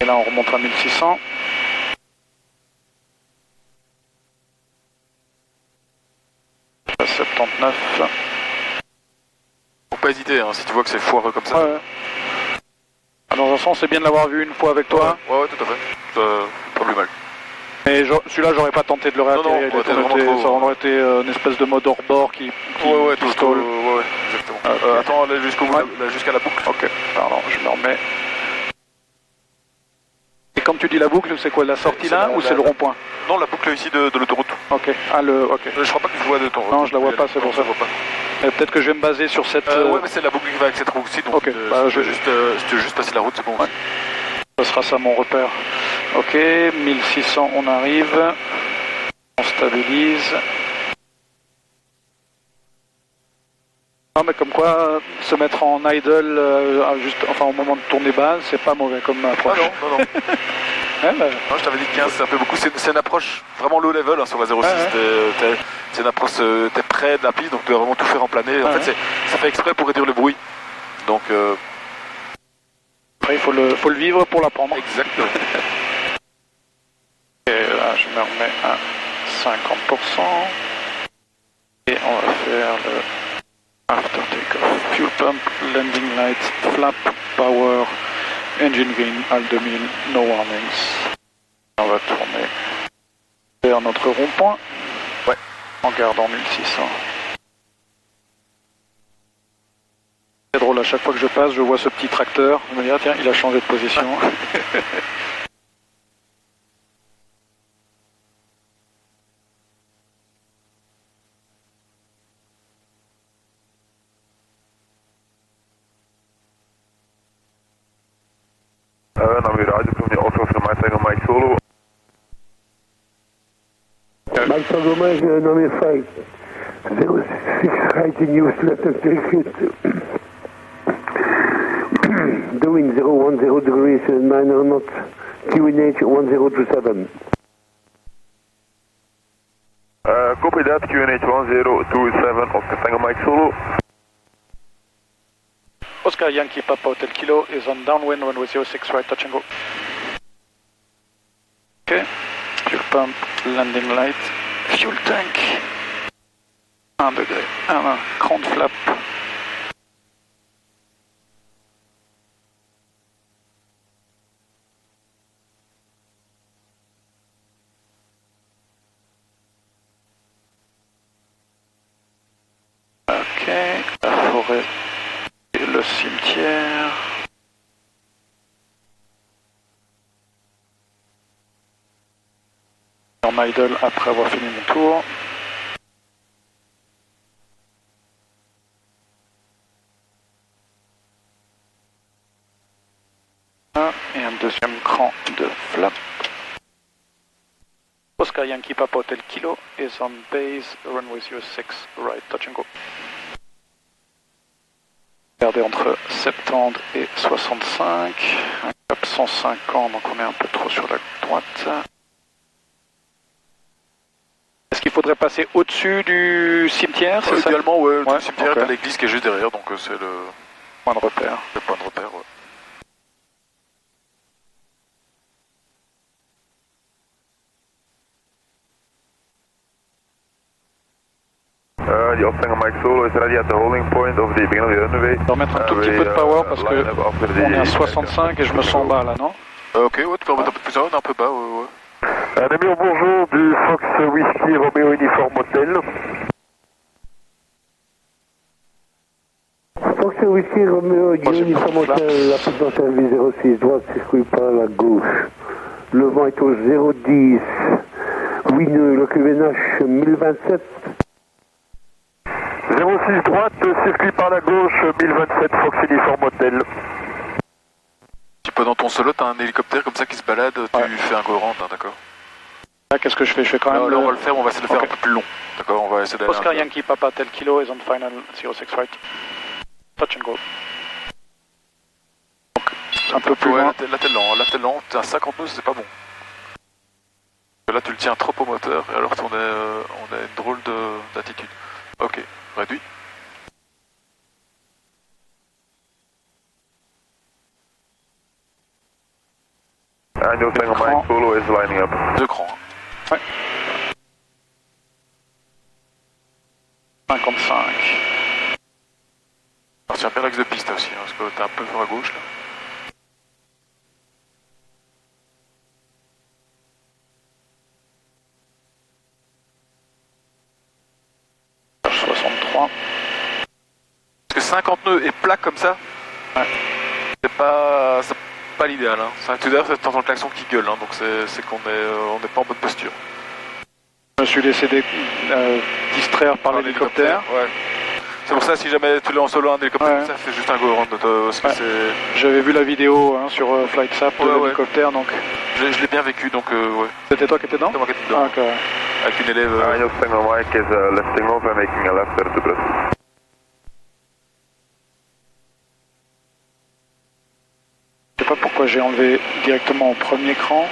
Et là on remonte à 1600. À 79. Faut pas hésiter, hein, si tu vois que c'est foireux comme ça. Ouais. Dans un sens, c'est bien de l'avoir vu une fois avec toi. Ouais, tout à fait. Pas plus mal. Mais celui-là, j'aurais pas tenté de le réatterrir. Ça aurait été une espèce de mode hors-bord qui tout stall. Ouais, exactement. Okay. Attends, là, jusqu'au bout, jusqu'à la boucle. Ok, pardon, je me remets. Et quand tu dis la boucle, c'est quoi, la sortie là ou c'est le rond-point? Non, la boucle ici de l'autoroute. Ok, ok. Je crois pas que je vois de ton. Non, je la vois pas, c'est pour ça. Peut-être que je vais me baser sur cette... Ouais, mais c'est la boucle qui va avec cette roue-ci, donc ok, je vais juste passer la route, c'est bon. Ouais. Ce sera ça mon repère. Ok, 1600, on arrive. On stabilise. Non, mais comme quoi, se mettre en idle, au moment de tourner bas, c'est pas mauvais comme approche. Ah non. Ouais, bah... Non, je t'avais dit 15, c'est un peu beaucoup. C'est une approche vraiment low level, hein, sur la 06. C'est une approche, t'es près de la piste, donc tu dois vraiment tout faire en plané. En fait, ça fait exprès pour réduire le bruit. Donc... Après, il faut le vivre pour l'apprendre. Exactement. Et là, je me remets à 50%. Et on va faire le after takeoff. Fuel pump, landing light, flap, power, engine green, HAL 2000, no warnings. On va tourner vers notre rond-point. Ouais. En gardant 1600. C'est drôle, à chaque fois que je passe, je vois ce petit tracteur. Je me dis, ah tiens, il a changé de position. Dan weer uit, ik ben Oscar van mij tegen Mike Solo. Mike Solo, number 5. 06 right in use, left and take it. Doing 010 degrees, 9 knots, QNH 1027. Copy that, QNH 1027, Oscar Tango Mike Solo. Oscar Yankee Papa Hotel Kilo is on downwind runway 06 right, touch and go. Ok, fuel pump, landing light, fuel tank. 1 degré, 1, cran de flap. Ok, la forêt et le cimetière. En idle après avoir fini mon tour. Et un deuxième cran de flap. Oscar Yankee Papa Hotel Kilo is on base, runway 06 right, touch and go. Regardez entre 70 et 65, un cap 150, donc on est un peu trop sur la droite. faudrait passer au-dessus du cimetière, c'est ça? Idéalement, ouais, Ouais, le cimetière, ok. t'as l'église qui est juste derrière, donc c'est le Point de repère. point de repère. Ouais. The Oscar Mike Solo is ready at the holding point of the beginning of the runway. Je vais remettre un tout petit peu de power parce que on est à 65 et je me sens bas là, non? Ok, ouais, tu peux remettre un peu plus haut, on est un peu bas, ouais. Namur, bonjour, du Fox Whiskey Romeo Uniform Hotel. Fox Whiskey Romeo Uniform Hotel, la piste en service 06, droite, circuit par la gauche. Le vent est au 010, 8 nœuds, le QNH 1027. 06 droite, circuit par la gauche, 1027 Fox Uniform Hotel. Tu peux dans ton solo, t'as un hélicoptère comme ça qui se balade, tu fais un go round, hein, d'accord? Là, qu'est-ce que je fais? Je fais quand même. Là, on va le faire, on va essayer de le faire Ok. un peu plus long. D'accord, on va essayer d'aller. Oscar Yankee Papa Tel Kilo is on final 06 right. Touch and go. Donc, un peu plus Ouais, loin. là t'es lent, t'es à 50 nœuds, c'est pas bon. Là tu le tiens trop au moteur, et alors on a une drôle d'attitude. Ok, réduit. And your Oscar Mike Solo is lining up. Deux crans. Hein. Ouais. 55. Alors tiens bien l'axe de piste aussi, hein, parce que t'es un peu sur la gauche là. Page 63. Parce que 50 nœuds et plat comme ça, c'est pas l'idéal. Hein. Tout d'ailleurs, t'entends le klaxon qui gueule, hein, donc c'est qu'on on n'est pas en bonne posture. Je me suis laissé distraire par l'hélicoptère. Ouais. C'est pour ça, si jamais tu l'es en solo un hélicoptère, Ouais. ça fait juste un go round, parce que c'est... J'avais vu la vidéo hein, sur FlightSap de Ouais, l'hélicoptère, donc Je l'ai bien vécu, donc ouais. c'était toi qui étais dedans? C'est moi qui étais dedans. Ah, ok. Avec une élève... And your Oscar Mike is lifting off and making a left turn to Brussels. Je sais pas pourquoi j'ai enlevé directement au premier cran.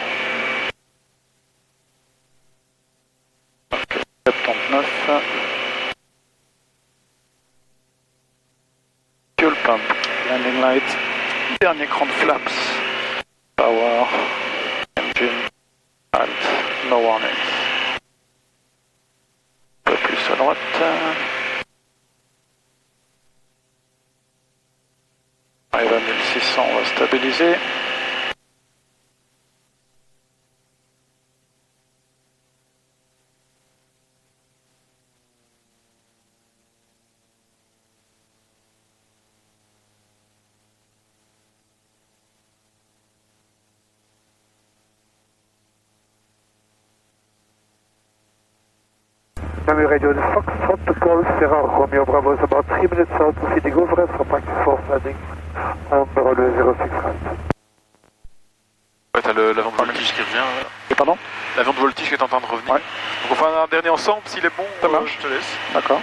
Ok, 79. Fuel pump, landing light, dernier cran de flaps. Power, engine, alt, no warning. Un peu plus à droite. Arrive à 1600, on va stabiliser. Namur Radio Fox, Protocol, Sierra Romeo Bravo is about 3 minutes out to feeding over for practice force landing on the runway 06 right. Ouais, t'as l'avion de voltige qui revient, là. Et pardon? L'avion de voltige qui est en train de revenir. Ouais. Donc on fait un dernier ensemble, s'il est bon, Ça marche. je te laisse. D'accord.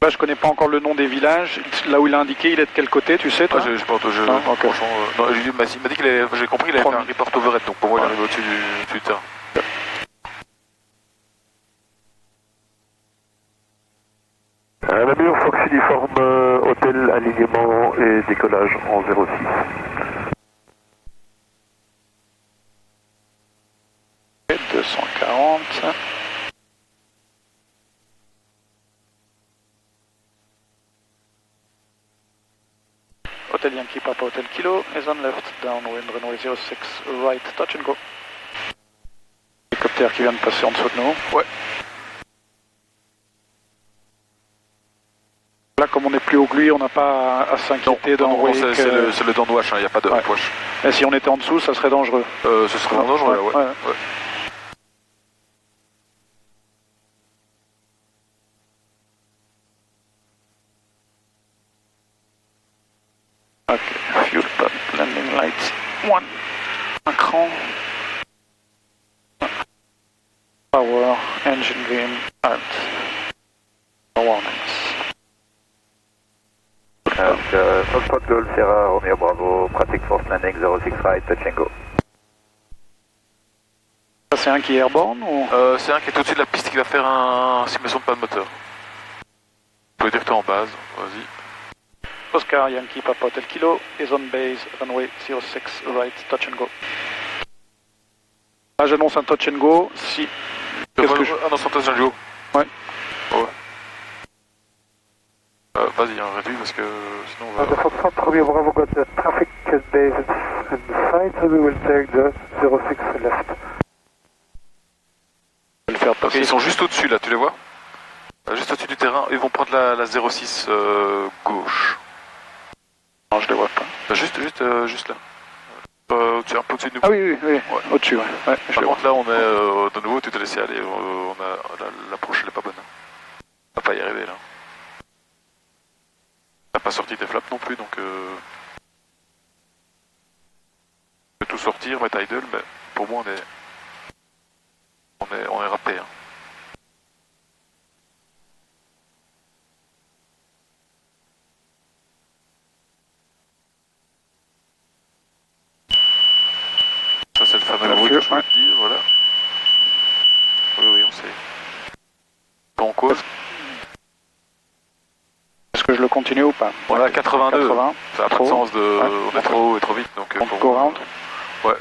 Là, je connais pas encore le nom des villages. Là où il a indiqué, il est de quel côté, tu sais, toi? Ah, je pense, ok. franchement, non, il m'a dit j'ai compris qu'il avait fait un report overhead, donc pour moi il Ouais. arrive au-dessus du terrain. Namur, Fox Uniform Hotel, alignement et décollage en 06. Et 240. Hotel Yankee Papa Hotel Kilo is on left, downwind runway 06, right, touch and go. Hélicoptère qui vient de passer en dessous de nous. Ouais. Là, comme on est plus haut que lui, on n'a pas à s'inquiéter Non, d'envoyer. c'est le downwash, il n'y a pas de Ouais. upwash. Et si on était en dessous, ça serait dangereux. Ce serait vraiment dangereux, là, ouais. Ouais. Ouais. Ok, fuel pump, landing lights, 1. Un cran. Power, engine green, alt. No warnings. Foxtrot Golf Sierra Romeo Bravo, pratique force landing 06 right, touch and go. Ça c'est un qui est airborne ou C'est un qui est au-dessus de la piste qui va faire un simulation de panne moteur. Vous pouvez dire que t'es en base, vas-y. Oscar Yankee Papa Hotel Kilo is on base, runway 06 right, touch and go. Là j'annonce un touch and go, si... Qu'est-ce que je... Ah non, c'est un touch and go. Ouais. Ouais. Vas-y, hein, réduis parce que sinon on va... The Foxtrot Romeo Bravo got the traffic base at the site, so we will take the 06 left. Je vais le faire Ok, passer. ils sont juste au-dessus là, tu les vois? Juste au-dessus du terrain, ils vont prendre la 06 gauche. Non, je les vois pas. Juste là. Tu es un peu au-dessus de nous. Ah oui, Ouais. au-dessus, ouais. Ouais, je Par les contre là on est de nouveau, tu t'es laissé aller, l'approche elle est pas bonne. On va pas y arriver là. T'as pas sorti tes flaps non plus donc tu peux tout sortir, mettre idle, mais pour moi on est raté. Hein. Ça c'est le fameux bruit que je voulais te dire, voilà. Oui, on sait. Pas en cause. Est-ce que je le continue ou pas? On est à 82, 80. ça n'a pas de sens de... Ouais. On est trop haut et trop vite, donc... On go round. Ouais.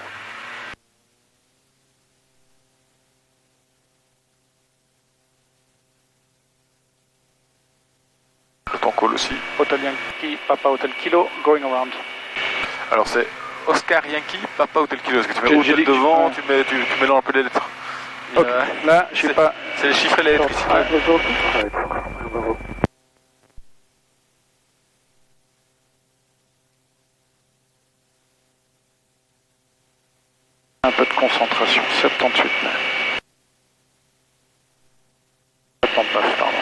Le temps call aussi. Hotel Yankee Papa Hotel Kilo, going around. Alors c'est Oscar Yankee, Papa Hotel Kilo. Est-ce que tu mets J'ai Hotel dit que devant, ouais. tu mélanges un peu les lettres. Ok, là, je sais pas... C'est les chiffres et les lettres ici. Un peu de concentration, 78 même. 79, pardon.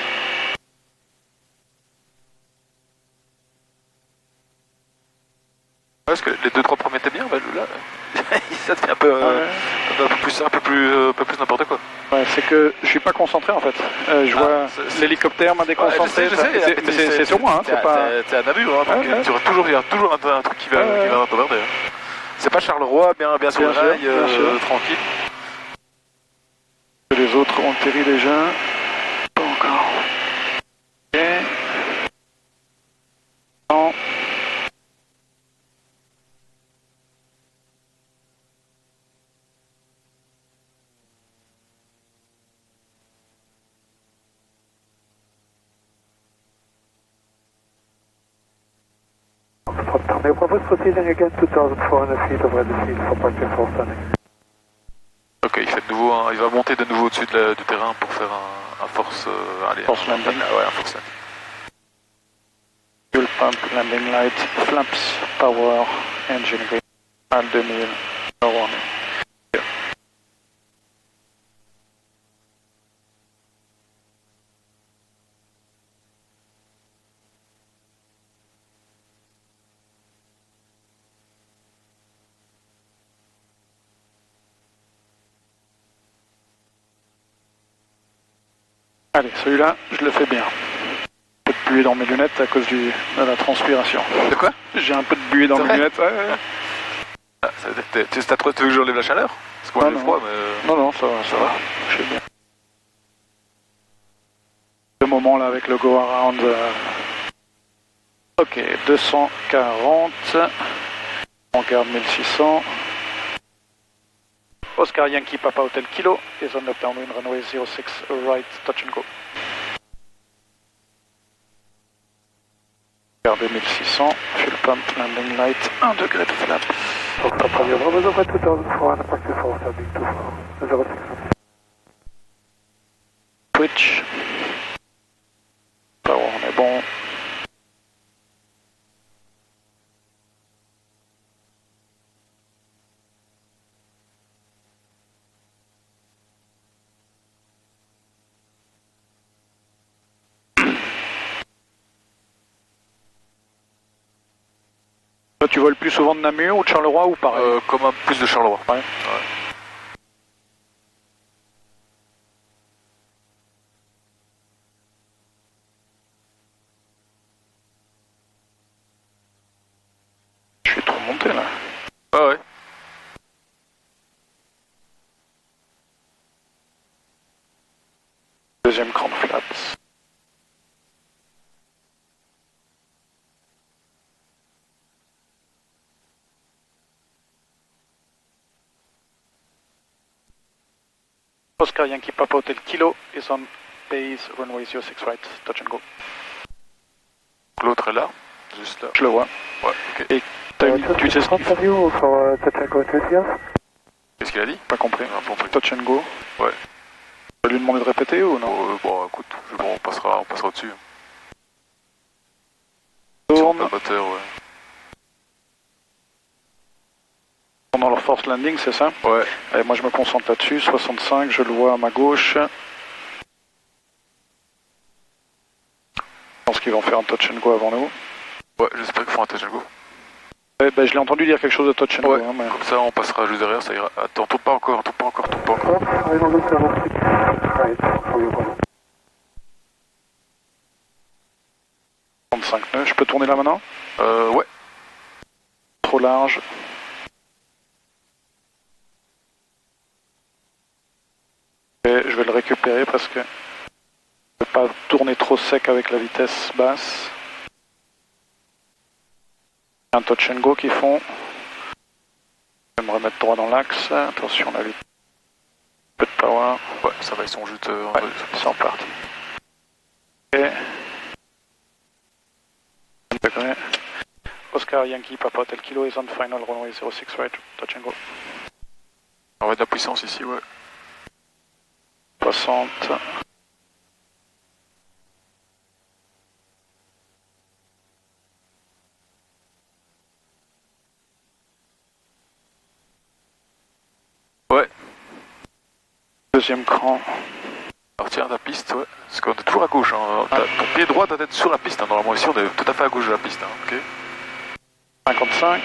Parce que les 2-3 premiers étaient bien, bah, là, ça devient un peu plus n'importe quoi. Ouais, c'est que je suis pas concentré en fait. Je vois l'hélicoptère m'a déconcentré. Je sais, mais c'est sur moi, hein, c'est pas... T'es à Namur, hein, donc Ouais. il y a toujours un truc qui va t'emmerder. Hein. C'est pas Charleroi, bien sur le Bien sûr, rail, bien sûr. tranquille. Les autres ont atterri déjà. Pas encore. Ok. Non. Romeo Bravo is proceeding again 2,400 feet over the field for practice force landing. Ok, il va monter de nouveau au-dessus du terrain pour faire un force... Force landing. Ouais, un force landing. Fuel pump, landing light, flaps, power, engine green, AL 2000, no warning. Allez, celui-là, je le fais bien. Un peu de buée dans mes lunettes à cause de la transpiration. De quoi? J'ai un peu de buée dans C'est mes vrai lunettes. Ouais. Ah, tu veux que je relève la chaleur? Parce qu'on a Non, froid, mais... Non, ça va. Je sais bien. Ce moment-là avec le go around. Ok, 240. On garde 1600. Oscar Yankee Papa Hotel Kilo is on the downwind runway 06 right, touch and go. Gardez 1600, fuel pump, landing light, 1 degré de flap. Foxtrot Romeo Bravo is over 2,400, practice force landing 06. Twitch. Power, on est bon. Toi, tu voles plus souvent de Namur ou de Charleroi ou pareil? Comme un plus de Charleroi. Ouais. Deuxième cran de flaps. Oscar Yankee Papa Hotel Kilo is on base runway 06 right, touch and go. L'autre est là, juste là. Je le vois. Ouais, ok. Et tu sais ce qu'il faut? Qu'est-ce qu'il a dit? Pas compris. Pas compris. Touch and go. Ouais. Tu vas lui demander de répéter ou non? Bon, écoute, bon, on passera au-dessus. Tourne. Le moteur, ouais. Dans leur force landing, c'est ça? Ouais. Allez, moi je me concentre là-dessus, 65, je le vois à ma gauche. Je pense qu'ils vont faire un touch and go avant nous. Ouais, j'espère qu'ils font un touch and go. Ouais, je l'ai entendu dire quelque chose de touch and go. Hein, mais... Comme ça on passera juste derrière, ça ira. Attends, tourne pas encore. 35 nœuds, je peux tourner là maintenant? Ouais. Trop large. Et je vais le récupérer parce que je ne peux pas tourner trop sec avec la vitesse basse. Un touch and go qu'ils font. Je vais me remettre droit dans l'axe. Attention, la vitesse. Un peu de power. Ouais, ça va, ils sont juste... Ouais, ils sont partis. Ok. Degré. Oscar Yankee Papa Hotel Kilo is on final runway 06 right, touch and go. On va de la puissance ici, ouais. 60. Ouais. Deuxième cran. Alors tiens, la piste, ouais. Parce qu'on est toujours à gauche, hein. Ton pied droit doit être sur la piste, hein. Normalement ici on est tout à fait à gauche de la piste, hein. Ok. 55.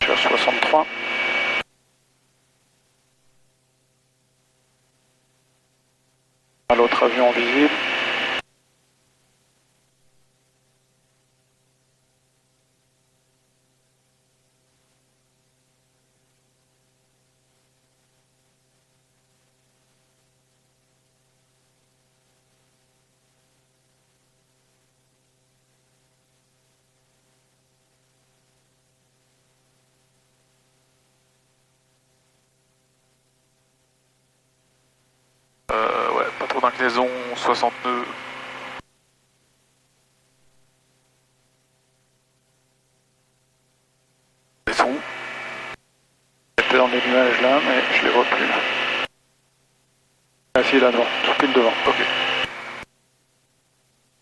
Je suis à 63. À l'autre avion visible. Ouais, pas trop d'inclinaison, 60 nœuds. Ils sont où? J'étais dans les nuages là, mais je les vois plus. Ah si, là devant, tout pile devant. Ok.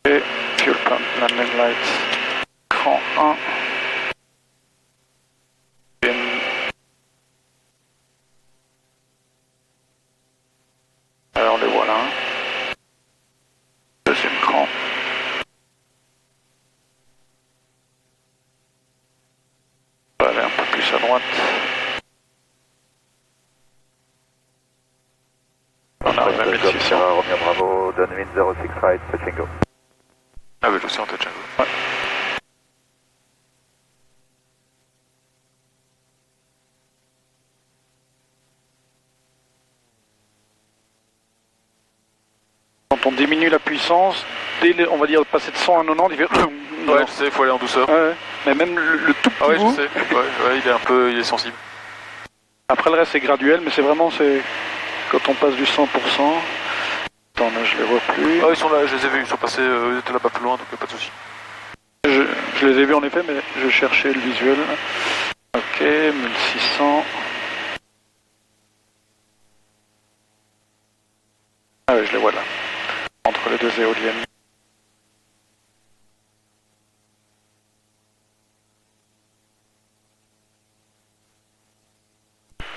Et fuel pump, landing lights, cran 1. Alors on les voit là. Deuxième cran. On va aller un peu plus à droite. On arrive à 1600. Romeo Bravo, downwind 06 right, touch and go. Ah oui, je suis en touch and go. Ouais. Quand on diminue la puissance, on va dire passer de 100 à 90, il fait... Ouais, je sais, il faut aller en douceur. Ouais, mais même le tout petit Ah ouais, bout, je sais. Ouais, il est sensible. après le reste c'est graduel, mais c'est vraiment, quand on passe du 100%, attends, là je les vois plus. Ah, ils sont là, je les ai vus, ils sont passés, ils étaient là-bas plus loin, donc pas de soucis. Je les ai vus en effet, mais je cherchais le visuel. Ok, 1600. Ah oui, je les vois là, entre les deux éoliennes.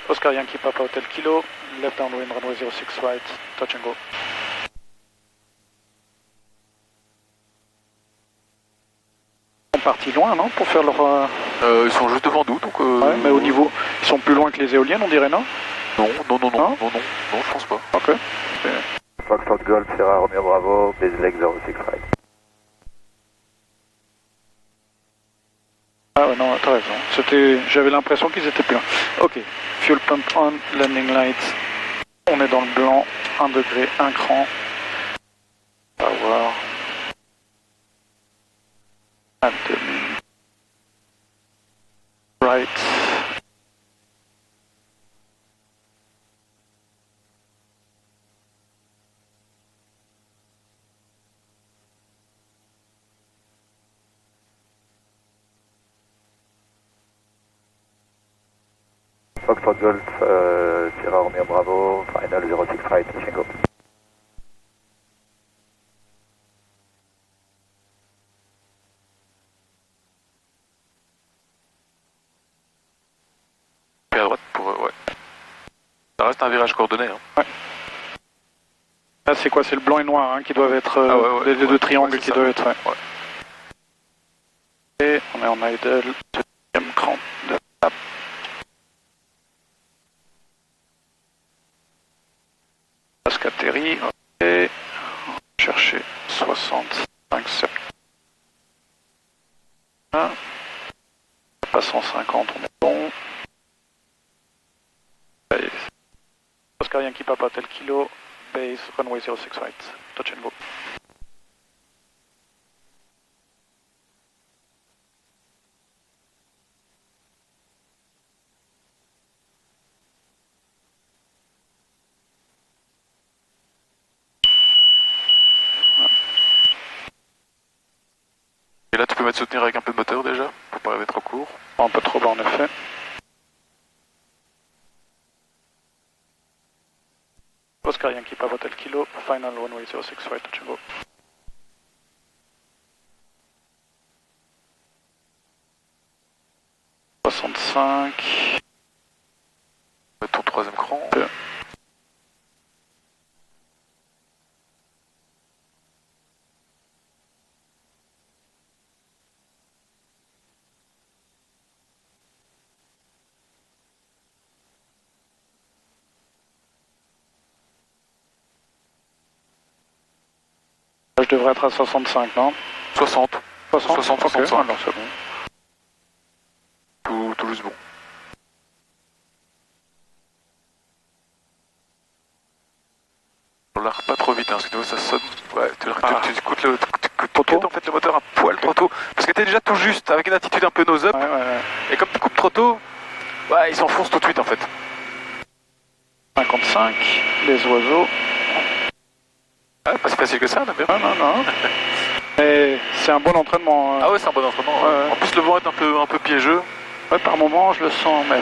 Oscar Yankee Papa Hotel Kilo, left downwind runway 06 right, touch and go. Ils sont partis loin, non, pour faire leur... Ils sont juste devant nous, donc... Ouais, mais au niveau... Ils sont plus loin que les éoliennes, on dirait, non? Non, je pense pas. Ok. Foxtrot Golf, Sierra Romeo Bravo, base leg 06 right. Ah ouais, non, t'as raison. j'avais l'impression qu'ils étaient pleins. Ok, fuel pump on, landing light. On est dans le blanc, 1 degré, 1 cran. Power. À demi. Right. Foxtrot Golf, Sierra Romeo Bravo, final 06 right, Tango. À droite pour... ouais. Ça reste un virage coordonné. Hein. Ouais. Là c'est quoi? C'est le blanc et noir hein, qui doivent être... les deux triangles qui doivent être... Ouais. Et on est en idle, deuxième cran de tap. Presque atterri, ok. Chercher 65 7. Pas 150, on est bon. Allez. Oscar Yankee Papa tel kilo, base runway 06 right, touch and go. Et là tu peux mettre soutenir avec un peu de moteur déjà, pour pas arriver trop court. Un peu trop bas en effet. Oscar Yankee Papa tel kilo, final runway 06 right, touch and go. Ton troisième cran. Je devrais être à 65, non? 60. 60, ok, 65. alors c'est bon. Tout juste bon. On l'arrête pas trop vite, hein, parce que ça sonne. Ouais, tu écoutes le en fait le moteur un poil trop tôt. Parce que t'es déjà tout juste, avec une attitude un peu nose-up. Ouais. Et comme tu coupes trop tôt, ouais, il s'enfonce tout de suite en fait. 55, les oiseaux. Ouais, pas si facile que ça, Namir. Non. Et c'est un bon entraînement. Ah ouais, c'est un bon entraînement. Ouais. En plus, le vent est un peu piégeux. Ouais, par moment, je le sens, mais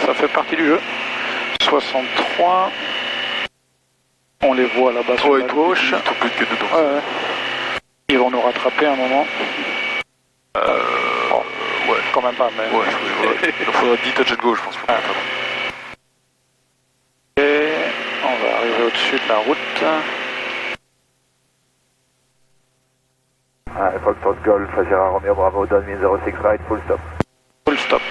ça fait partie du jeu. 63. On les voit là-bas sur la gauche. Ils sont plus que dedans. Ouais. Ils vont nous rattraper un moment. Ouais. Quand même pas, mais... Ouais, il faudra 10 touch and go, je pense. Et on va arriver au-dessus de la route. Foxtrot Golf, Sierra Romeo Bravo, downwind 06 right, full stop. Full stop.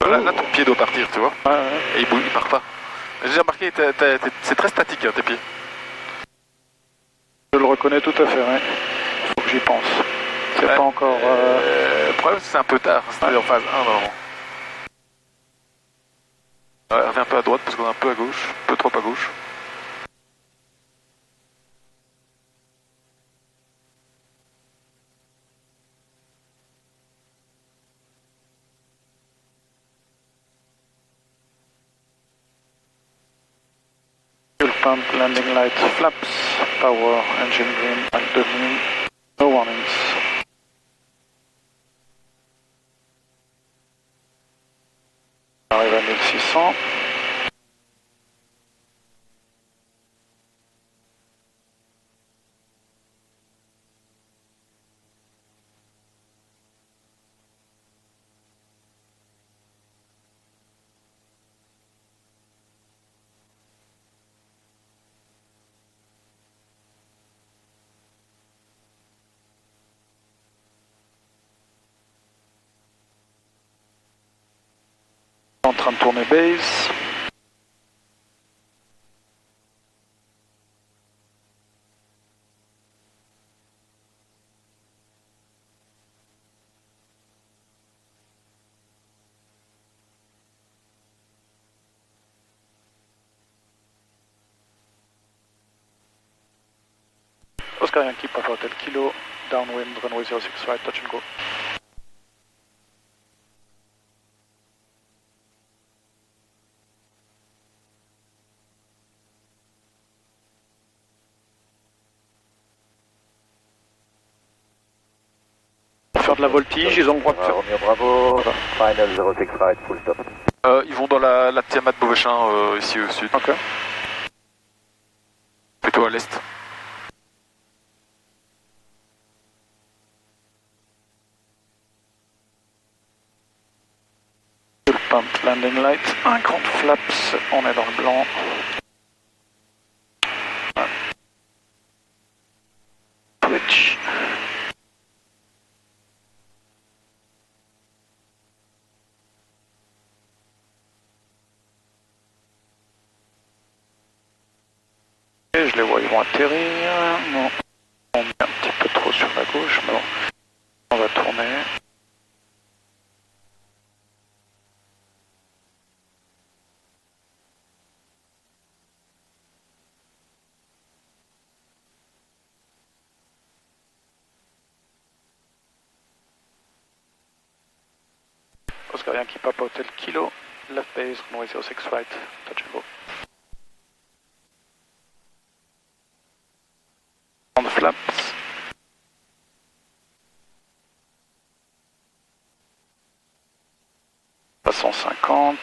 Là, ton pied doit partir, tu vois. Ouais. Et il part pas. J'ai remarqué, c'est très statique, hein, tes pieds. Je le reconnais tout à fait, ouais. Faut que j'y pense. C'est pas encore... Le problème, c'est un peu tard. C'était en phase 1, normalement. Ouais, reviens un peu à droite, parce qu'on est un peu à gauche. Un peu trop à gauche. Fuel pump, landing light, flaps, power, engine green, at demi, no warnings. On arrive à 1600. En train de tourner base. Oscar Yankee Papa Hotel Kilo, downwind runway 06 right, touch and go. Faire de la voltige, ils ont le droit de faire. Romeo Bravo, final 06 right, full stop. Ils vont dans la Tiamat Beauvechin, ici au sud. Ok. Plutôt à l'est. Fuel pump, landing light, un grand flaps, on est dans le blanc. Switch. Je les vois, ils vont atterrir. Non, on met un petit peu trop sur la gauche, mais bon, on va tourner. Oscar Yankee Papa Hotel Kilo, left base, runway 06 right, touch and go. On the flaps. À 150.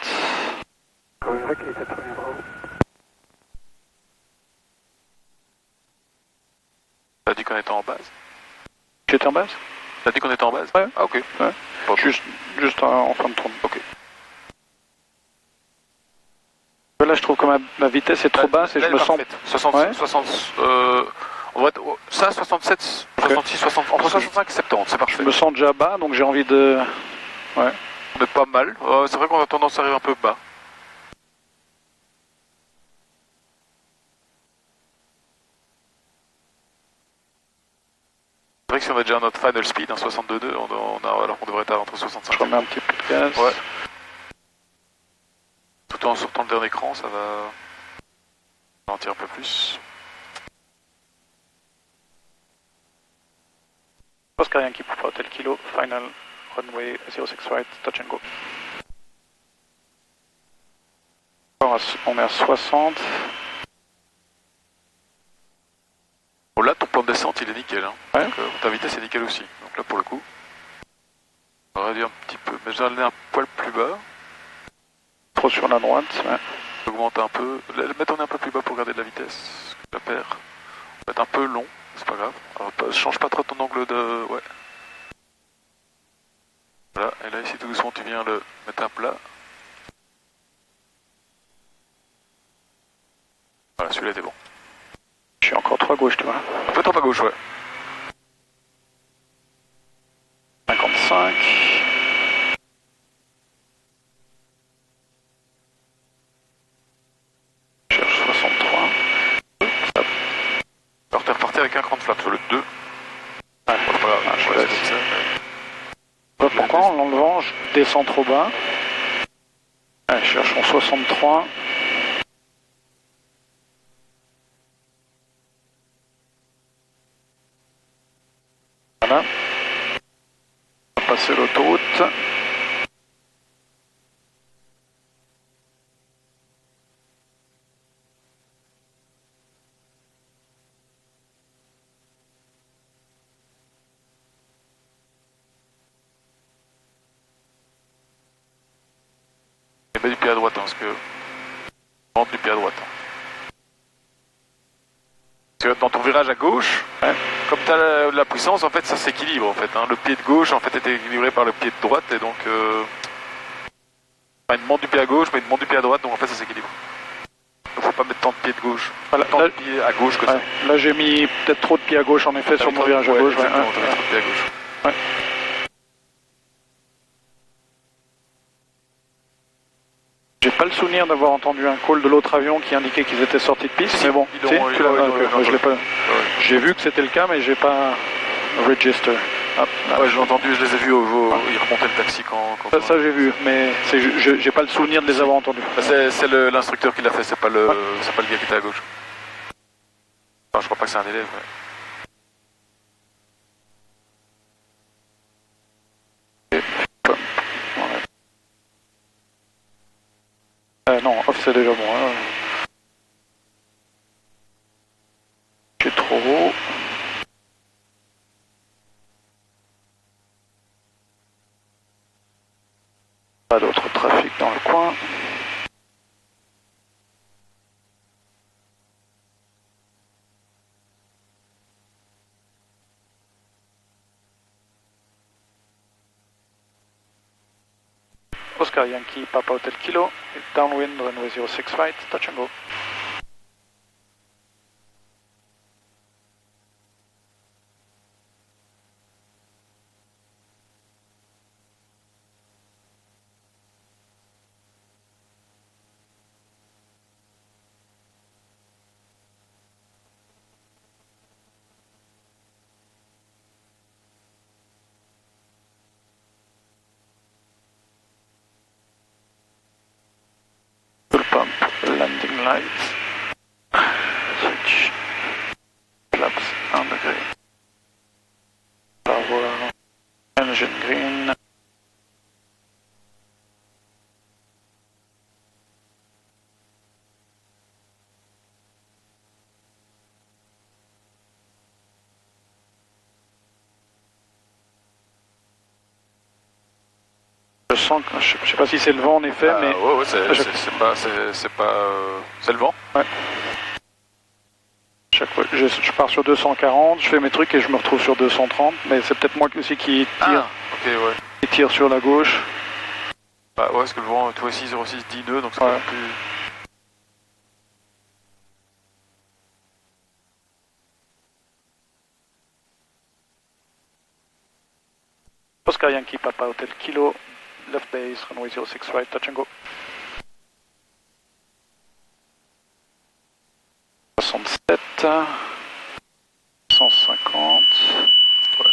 T'as dit qu'on était en base? J'étais en base? T'as dit qu'on était en base? Ouais. Ah ok. Ouais. Bon, Juste en fin de tourne. ok. Là, je trouve que ma vitesse est trop basse et je me sens. 60, Ouais. 60, on va être, ça, 67, 66, 60, entre 65 et 70, c'est parfait. Je me sens déjà bas, donc j'ai envie de. Ouais. On est pas mal. C'est vrai qu'on a tendance à arriver un peu bas. C'est vrai que si on a déjà notre final speed, un 62.2, alors qu'on devrait être entre 65 Je remets un petit peu de gaz. Ouais. Tout en sortant le dernier écran, ça va ralentir un peu plus. Oscar Yankee Papa Hotel Kilo, final runway 06 right, touch and go. On est à 60. Bon là, ton plan de descente, il est nickel. Hein. Ouais. Donc, ta vitesse est nickel aussi. Donc là, pour le coup, on va réduire un petit peu. Mais je vais aller un poil plus bas. Trop sur la droite. Ouais. Augmente un peu. Mettre on est un peu plus bas pour garder de la vitesse. Je la perds. On va être un peu long. C'est pas grave. Alors, change pas trop ton angle de... Ouais. Voilà. Et là, ici, tout doucement, tu viens le mettre à plat. Voilà, celui-là était bon. Je suis encore trop à gauche, tu vois. Un peu trop à gauche, ouais. 55. Je cherche 63. Alors, t'es reparti avec un cran de flap sur le 2. Ouais. Bon, c'est pas grave, Je ouais, laisse. c'est comme ça. Pourquoi en l'enlevant, je descends trop bas. Ouais, je cherche mon 63. Voilà. On va passer l'autoroute. Et mets du pied à droite, hein, parce que... Rentre du pied à droite. Hein. Parce que dans ton virage à gauche, Ouais. comme tu as la puissance, en fait, ça s'équilibre, en fait. Hein. Le pied de gauche, en fait, est équilibré par le pied de droite, et donc... Enfin, il monte du pied à gauche, mais il monte du pied à droite, donc en fait, ça s'équilibre. Donc faut pas mettre tant de pied de gauche. Voilà, Tant là, de pied à gauche que ouais. ça. Là j'ai mis peut-être trop de pieds à gauche en effet sur mon virage à Ouais, gauche. exactement, Ouais. t'as mis trop de pied à gauche. Ouais. J'ai pas le souvenir d'avoir entendu un call de l'autre avion qui indiquait qu'ils étaient sortis de piste, Si, mais bon, ils l'ont- si, ils tu l'as- l'ont- ok, ils l'ont- je l'ai pas. Ouais. J'ai vu que c'était le cas, mais j'ai pas register. Hop, là. Ouais, je l'ai entendu, je les ai vus ils remontaient le taxi quand Ça j'ai vu, mais j'ai pas le souvenir de les avoir entendus. C'est l'instructeur qui l'a fait, c'est pas le gars qui était à gauche. Enfin, je crois pas que c'est un élève. Ouais. Non, off c'est déjà bon. Hein. Je suis trop haut. Pas d'autre trafic dans le coin. Oscar Yankee, Papa Hotel Kilo, downwind, runway 06 right, touch and go. Pump, landing lights, switch, flaps 1 degré, power, engine green, je sens que, je sais pas si c'est le vent en effet, mais... Ouais, c'est le vent. Ouais. Chaque fois, je pars sur 240, je fais mes trucs et je me retrouve sur 230, mais c'est peut-être moi aussi qui tire, qui tire sur la gauche. Bah ouais, parce que le vent, toi aussi 06 10 nœuds, donc c'est pas non plus... Oscar Yankee, Papa Hotel Kilo, left base, runway 06 right, touch and go. 67, 150. Ouais.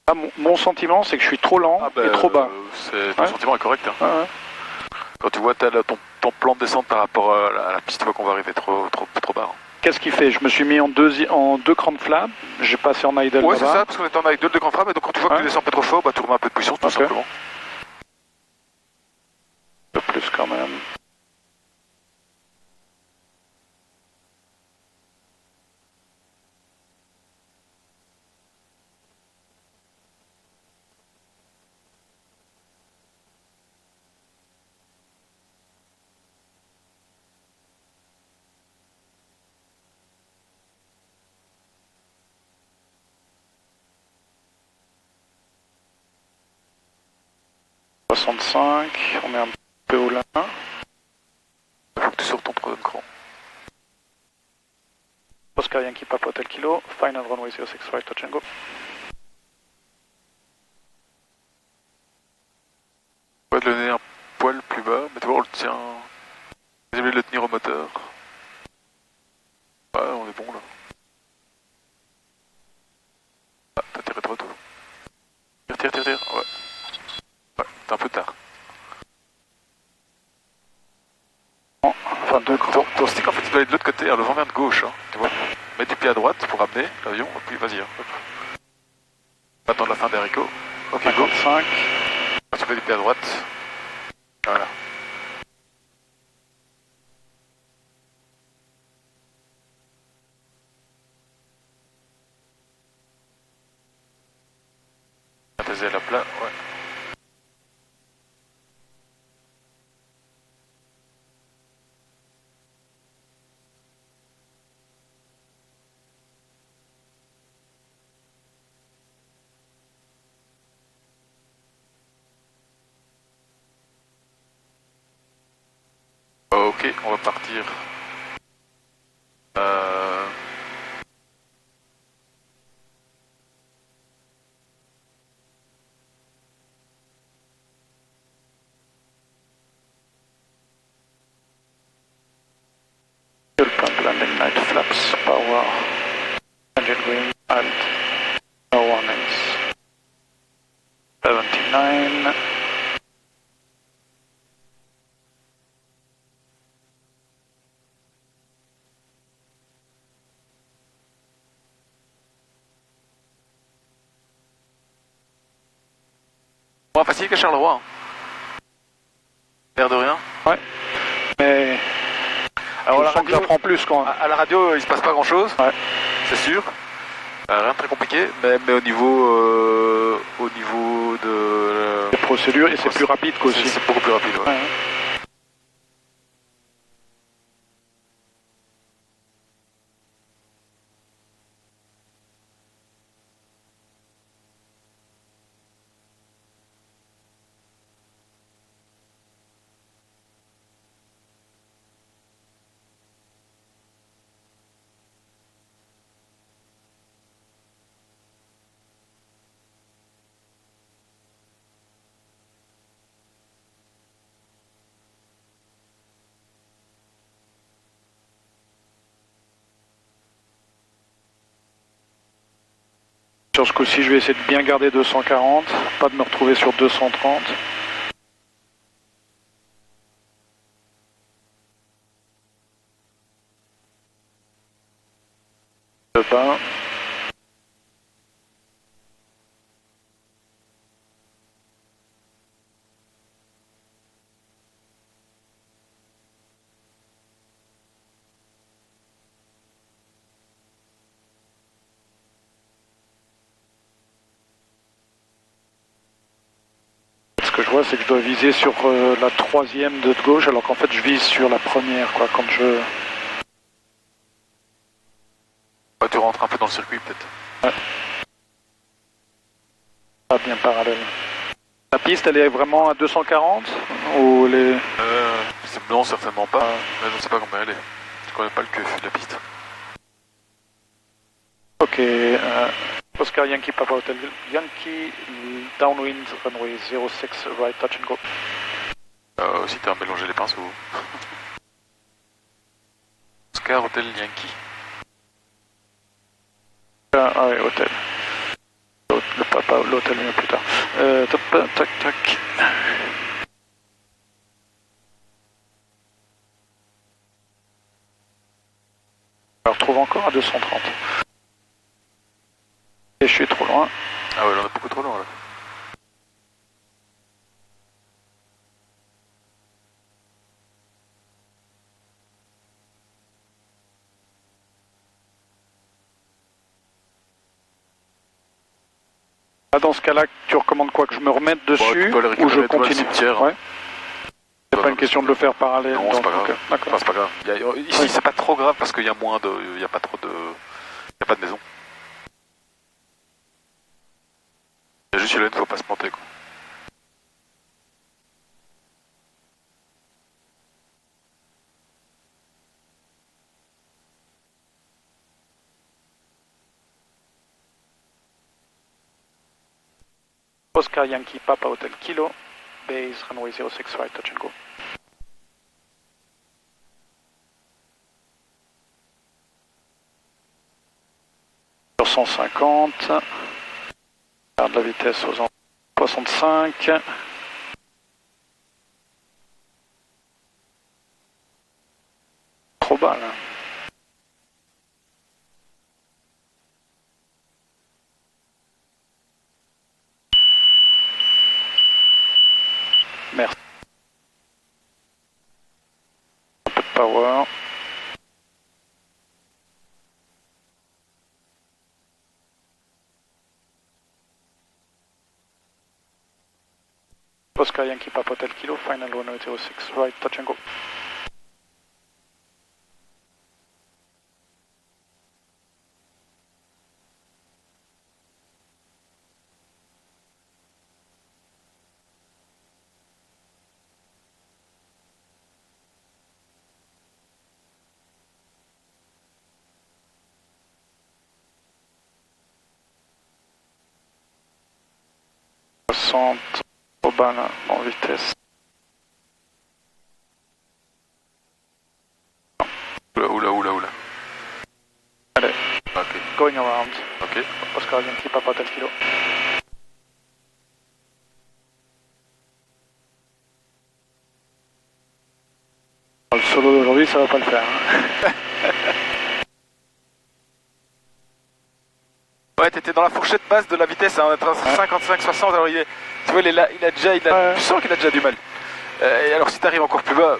Ah, mon sentiment, c'est que je suis trop lent et trop bas. Ton sentiment est correct. Hein. Ouais. Quand tu vois ton plan de descente par rapport à la piste, tu vois qu'on va arriver trop bas. Hein. Qu'est-ce qu'il fait? Je me suis mis en deux cran flaps, j'ai passé en idle Ouais, là-bas. c'est ça, parce qu'on est en idle de grand frame, et donc quand tu vois que tu descends un peu trop fort, bah tu remets un peu de puissance, tout simplement. Un peu plus quand même. On met un peu au lin. Il faut que tu sortes ton troisième cran. Oscar Yankee Papa Hotel Kilo, final runway 06 right, touch and go. On va te le nez un poil plus bas, mais tu vois, on le tient. J'ai oublié de le tenir au moteur. Ouais, on est bon là. Ah, t'as tiré trop tôt. Tire. Ouais. Ouais, t'es un peu tard. Enfin, ton stick en fait il doit aller de l'autre côté, hein, le vent vient de gauche, hein, tu vois. Mets du pied à droite pour amener l'avion, et puis vas-y. Hein. Attends la fin des haricots. Ok, go. 5. Tu mets du pied à droite. Voilà. Tes ailes à plat, ouais. Ok, on va partir. Fuel pump, landing light, flaps, power, engine green, alt, no warnings. 79. Moins facile qu'à Charleroi. Hein. L'air de rien. Ouais. Mais... Alors, la je sens que j'apprends plus quand même. À la radio, il se passe pas grand chose. Ouais. C'est sûr. Rien de très compliqué, mais au niveau de... Les procédures, et c'est plus rapide qu'aussi. C'est beaucoup plus rapide, ouais. Ouais. Sur ce coup-ci, je vais essayer de bien garder 240, pas de me retrouver sur 230. Le bas. Ce que je vois, c'est que je dois viser sur la troisième de gauche, alors qu'en fait je vise sur la première, quoi, quand je... Ouais, tu rentres un peu dans le circuit, peut-être. Ouais. Pas bien parallèle. La piste, elle est vraiment à 240 ou les... Non, certainement pas. Mais je ne sais pas combien elle est. Je connais pas le QFU de la piste. Ok, Oscar Yankee Papa Hotel Yankee, downwind runway 06, right touch and go. Aussi, tu as mélangé les pinceaux. Oscar Hotel Yankee. Ah ouais, hôtel. Le papa, l'hôtel vient plus tard. Tac, tac. Je me retrouve encore à 230. Et je suis trop loin. Ah ouais, là on est beaucoup trop loin là. Dans ce cas-là, tu recommandes quoi? Que je me remette dessus ou je continue? Ouais. C'est pas une question de le faire parallèle. Non, c'est pas grave. D'accord. Enfin, c'est pas grave. Ici, c'est pas trop grave parce qu'il y a moins de... Il y a pas trop de... Il y a pas de maison. Il y a juste là, il ne faut pas se planter, quoi. Oscar Yankee Papa Hotel Kilo, base runway 06 right touch and go. Sur 150, garde la vitesse aux 65. Trop bas là. Merci. Un peu de power. Oscar Yankee Papa Hotel Kilo, final runway 06, right touch and go. Aubin en vitesse. Oula. Allez, Ok. going around. Ok. Oscar Yankee Papa Hotel Kilo. Le solo d'aujourd'hui, ça va pas le faire. Hein. Ouais, t'étais dans la fourchette basse de la vitesse, hein, entre 55-60, alors tu vois, tu sens qu'il a déjà du mal. Et alors si t'arrives encore plus bas...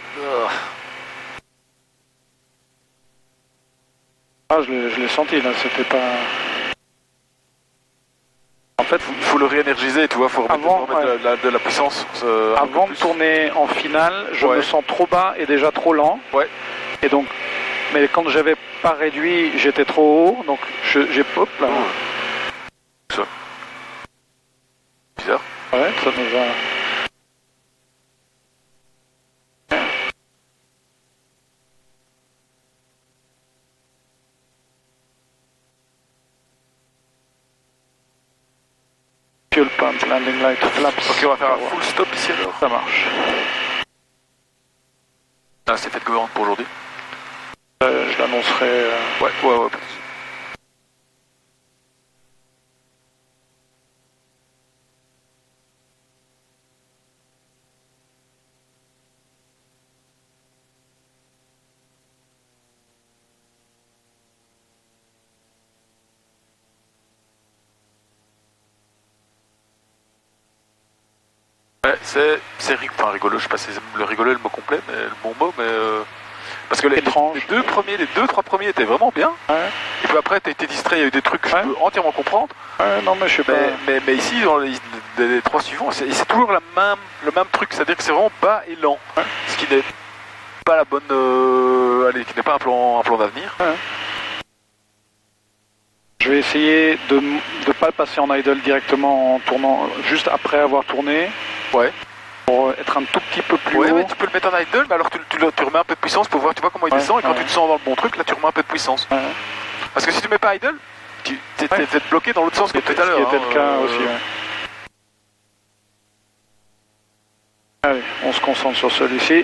Ah, je l'ai senti là, c'était pas... En fait, il faut le réénergiser, tu vois, faut remettre de la puissance. Avant de tourner en finale, je me sens trop bas et déjà trop lent. Ouais. Et donc, mais quand j'avais pas réduit, j'étais trop haut, donc j'ai pop là. Ça. Bizarre. Ouais, ça nous va. Fuel pump, landing light, flaps. Ok, on va faire un full stop ici alors. Ça marche. Ah, c'est fait de gouverne pour aujourd'hui. Je l'annoncerai. Ouais. Ouais, c'est rigolo, je sais pas si le rigolo est le mot complet, mais le bon mot, mais parce que les deux, trois premiers étaient vraiment bien. Ouais. Et puis après, t'as été distrait, il y a eu des trucs que je peux entièrement comprendre. Ouais, non, mais je sais pas. Mais ici, dans les trois suivants, c'est toujours le même truc, c'est-à-dire que c'est vraiment bas et lent. Ouais. Ce qui n'est pas la bonne, qui n'est pas un plan d'avenir. Ouais. Je vais essayer de ne pas le passer en idle directement en tournant juste après avoir tourné. Ouais. Pour être un tout petit peu plus haut. Ouais, tu peux le mettre en idle, mais alors tu remets un peu de puissance pour voir, tu vois comment il descend, et quand tu te sens dans le bon truc, là tu remets un peu de puissance. Ouais. Parce que si tu mets pas idle, tu t'es bloqué dans l'autre sens que tout à l'heure. Ce qui était le cas aussi, ouais. Allez, on se concentre sur celui-ci.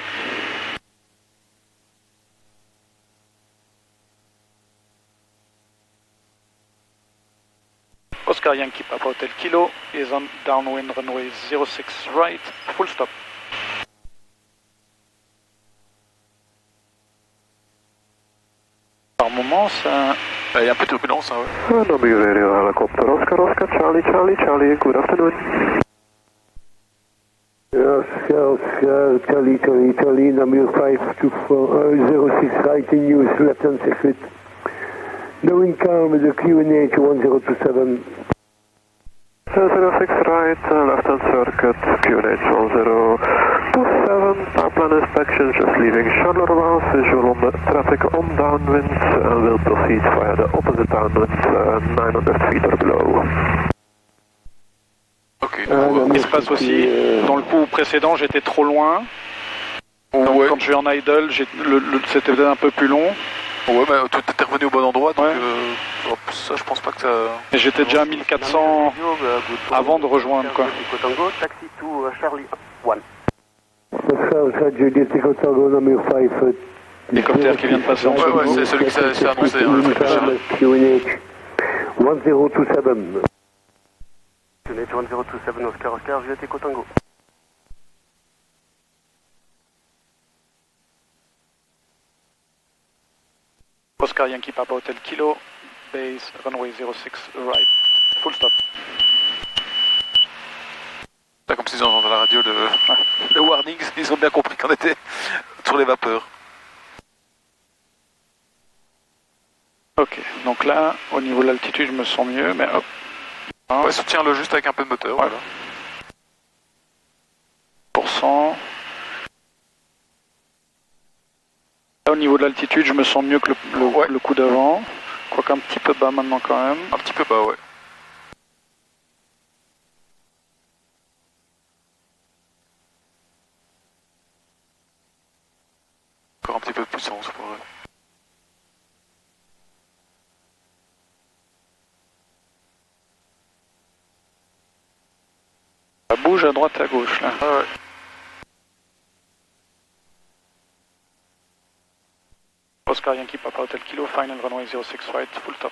Oscar Yankee Papa Hotel Kilo is on downwind runway 06 right, full stop. Par moment, ça... Il y a un peu de turbulence, hein, ouais. Nobby Radio helicopter, Oscar, Charlie, good afternoon. Oscar, Charlie, number 524, 06 right in use, left hand circuit. No income with the QNH 1027. 06 right, left hand circuit, QNH 1027, power plan inspection, just leaving Charleroi, visual on the traffic on downwind, and will proceed via the opposite downwind, 900 feet or below. Ok. Ce qui se passe aussi, dans le coup précédent, j'étais trop loin. Donc quand je suis en idle, c'était peut-être un peu plus long. Ouais, mais tu t'es revenu au bon endroit, donc ça, je pense pas que ça... Et j'étais déjà à 1400 avant de rejoindre, quoi. Taxi to Charlie 1. Oscar, Juliet, Tango, number 5. L'hélicoptère qui vient de passer en dessous. Ouais, c'est celui qui s'est annoncé, hein, le truc QNH 1027. QNH 1027, Oscar, Juliet, Tango. Oscar Yankee Papa Hotel Kilo, base runway 06 right, full stop. C'est comme s'ils entendaient à la radio le warning, ils ont bien compris qu'on était sur les vapeurs. Ok, donc là, au niveau de l'altitude, je me sens mieux, mais hop. Ouais, soutiens-le juste avec un peu de moteur, voilà. %. Là, au niveau de l'altitude, je me sens mieux que le coup d'avant. Quoique un petit peu bas maintenant quand même. Un petit peu bas, ouais. Encore un petit peu de puissance pour eux. Ça bouge à droite et à gauche là. Ah ouais. Oscar Yankee Papa Hotel Kilo, final runway 06 right, full stop.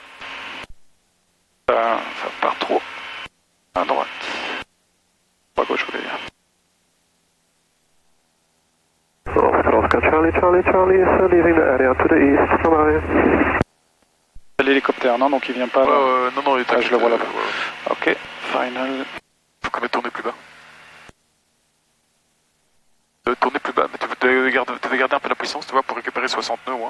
Ça part trop à droite. Pas à gauche, je voulais dire. Oscar, Charlie is leaving the area to the east. Bye-bye. C'est l'hélicoptère. l'intérieur, non? Donc il vient pas... non, il est je le vois là-bas. Ok, final. Faut quand même tourner plus bas. Tourner plus bas, mais tu devais garder un peu la puissance, tu vois, pour récupérer 60 nœuds, ouais.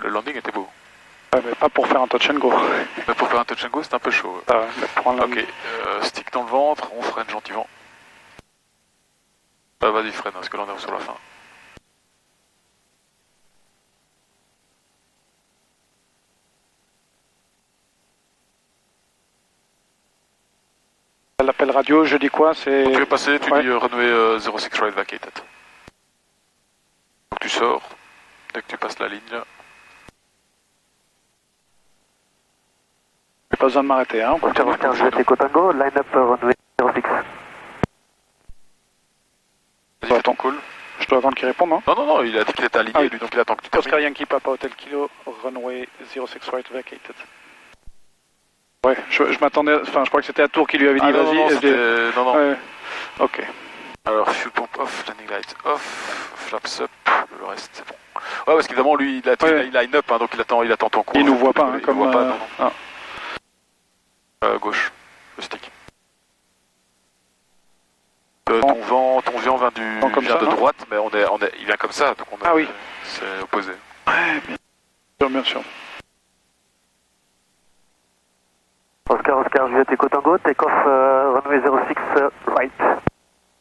Le landing était beau. Ouais, mais pas pour faire un touch and go. Mais pour faire un touch and go, c'est un peu chaud. Ah ouais, mais pour un landing. Ok, stick dans le ventre, on freine gentiment. Bah vas-y freine, parce que là on est sur la fin. L'appel radio, je dis quoi? C'est... Donc tu es passé, tu dis runway 06 right vacated. Donc tu sors, dès que tu passes la ligne là. J'ai pas besoin de m'arrêter, hein. Bravo 15 Juliette Echo Tango, line up runway 06. Vas-y, fais ton call. Je dois attendre qu'il réponde, hein. Non, il a dit qu'il était aligné, lui, donc il attend que tu termines. Oscar Yankee Papa Hotel Kilo, runway 06 right vacated. Ouais, je m'attendais, enfin je crois que c'était à Tour qui lui avait dit vas-y. Non. Ouais. Ok. Alors fuel pump off, landing light off, flaps up, le reste c'est bon. Ouais, parce qu'évidemment lui il line up, hein, donc il attend ton coup. Il nous voit pas, hein, comme... voit pas, non. Gauche, le stick. Ton vent vient de droite, mais il vient comme ça, donc oui. C'est opposé. Ouais, bien sûr. Oscar Juliette Echo Tango, take off runway 06 right.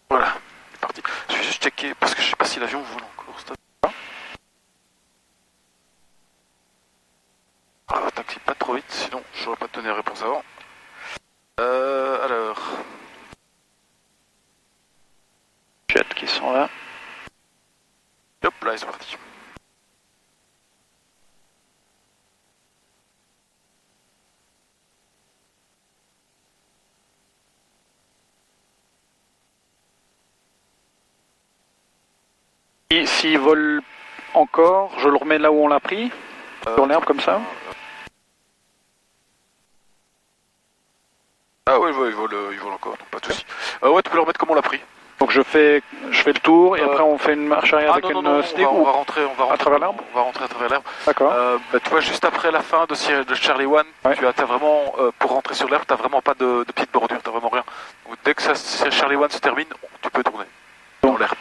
Voilà, c'est parti. Je vais juste checker, parce que je sais pas si l'avion vole encore. Taxi pas trop vite, sinon j'aurais pas donné la réponse avant. Alors... Jets qui sont là. Hop, là ils sont partis. S'il vole encore, je le remets là où on l'a pris, sur l'herbe comme ça. Ah oui, il vole encore, donc pas de soucis. Ouais, tu peux le remettre comme on l'a pris. Donc je fais le tour et après on fait une marche arrière avec une stick on va rentrer à travers l'herbe. On va rentrer à travers l'herbe. D'accord. Tu vois, juste après la fin de Charlie One, t'as vraiment, pour rentrer sur l'herbe, t'as vraiment pas de petite bordure, t'as vraiment rien. Donc, dès que Charlie One se termine, tu peux tourner dans l'herbe.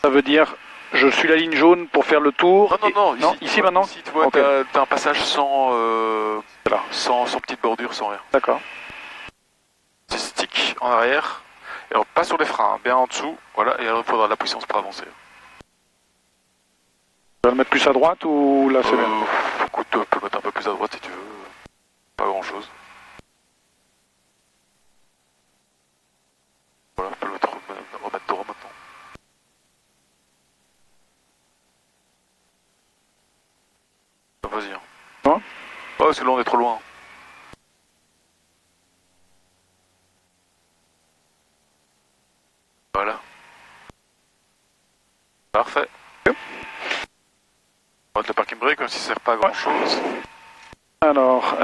Ça veut dire, je suis la ligne jaune pour faire le tour. Non, ici maintenant. Ici, tu vois, t'as un passage sans petite bordure, sans rien. D'accord. C'est stick en arrière. Et alors, pas sur les freins, hein, bien en dessous, voilà, et alors il faudra de la puissance pour avancer. Tu vas le mettre plus à droite ou là c'est bien? Écoute, tu peux le mettre un peu plus à droite si tu veux, pas grand chose. Voilà, on peut le remettre droit maintenant. Vas-y. Hein. Ouais, parce que là on est trop loin. Voilà. Parfait. On va mettre le parking brake même si ça sert pas à grand chose. Alors,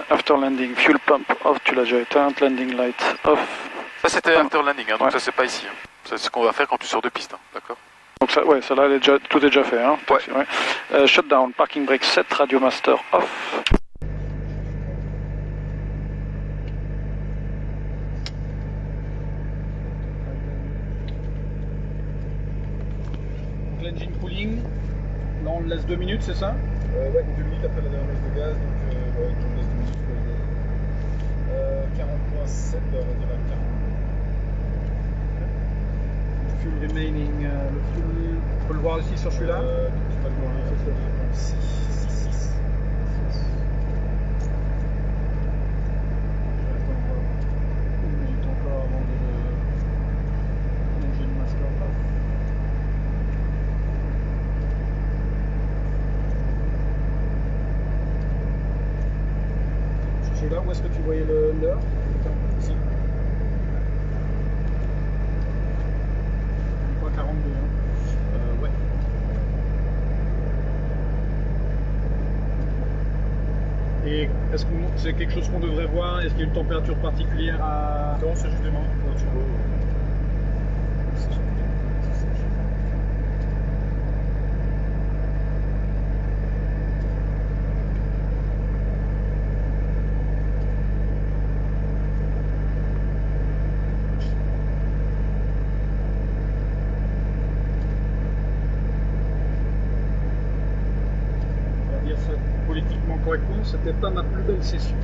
after landing, fuel pump off, tu l'as déjà éteint, landing light off. Ça c'était after landing, hein, donc ça c'est pas ici. Hein. C'est ce qu'on va faire quand tu sors de piste, hein, d'accord? Donc ça, ça là, tout est déjà fait. Hein, ouais. Shutdown, parking brake set, radio master off. L'engine cooling, là on le laisse 2 minutes, c'est ça? Ouais, 2 minutes après la dernière messe de gaz, donc on laisse 2 minutes sur 40.7, on va dire à 40. Le fuel remaining, le fuel, on peut le voir ici sur celui-là? Tu vas le voir, 6. Une minute encore avant de l'engine master off. Là, où est-ce que tu voyais l'heure? Ici. On voit 42. Hein. Ouais. Et est-ce que c'est quelque chose qu'on devrait voir? Est-ce qu'il y a une température particulière à... Non, c'est juste des moments quand tu vois. On va dire ça politiquement correctement, c'était pas ma plus belle session.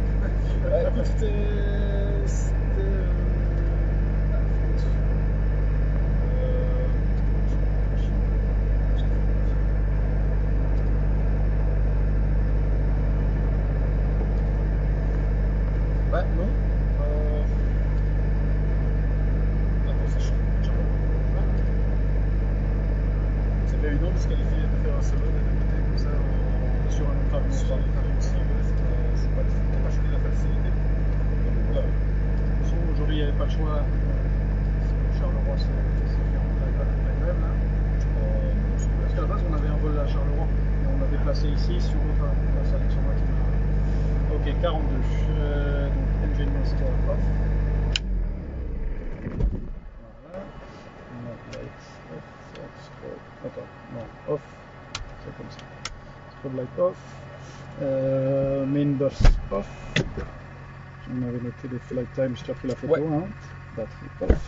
Bah non. Attends, ça change. C'est pas évident parce qu'elle fait de faire un solo de côté comme ça sur un autre avion. Sur un autre avion aussi, c'est pas choisi la facilité. Donc voilà. Aujourd'hui, il n'y avait pas le choix. Charleroi s'est fait en la grève là. Parce qu'à la base, on avait un vol à Charleroi et on l'a déplacé ici sur l'autre. C'est Alexandra qui m'a. Ok, 42. Donc, engine master off. Voilà. Lights off. Attends, non, off. C'est comme ça. Strobe light off. Main bus off. On avait noté les flight times, je t'ai pris la photo. Ouais. Hein. Batterie off.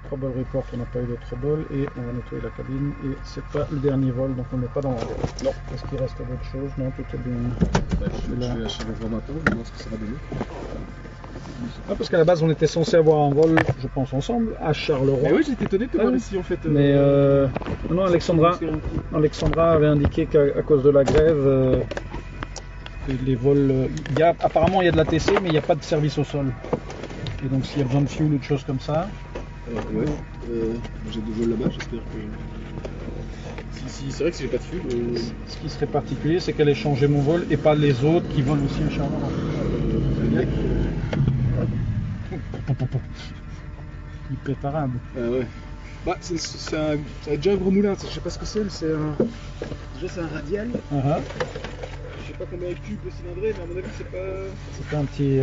Trouble report, on n'a pas eu de trouble et on va nettoyer la cabine et c'est pas le dernier vol donc on n'est pas dans la guerre. Non. Est-ce qu'il reste d'autres choses? Non, tout est bien. Bah, je vais à Charleroi maintenant, je vais voir ce que ça va donner. Ah, parce qu'à la base on était censé avoir un vol, je pense ensemble, à Charleroi. Mais oui, j'étais étonné de te voir Ah, ici en fait. Mais non, Alexandra avait indiqué qu'à cause de la grève, les vols, apparemment il y a de la TC mais il n'y a pas de service au sol. Et donc s'il y a besoin de fuel ou de choses comme ça. Ouais, j'ai deux vols là-bas, j'espère que. Si, c'est vrai que si j'ai pas de fuel. Ce qui serait particulier, c'est qu'elle ait changé mon vol et pas les autres qui volent aussi à Charleroi. Impréparable. Ouais. Bah, c'est déjà un gros moulin, je sais pas ce que c'est, mais c'est un. Déjà, c'est un radial. Je sais pas combien il cube le cylindré, mais à mon avis, c'est pas. C'est pas un petit.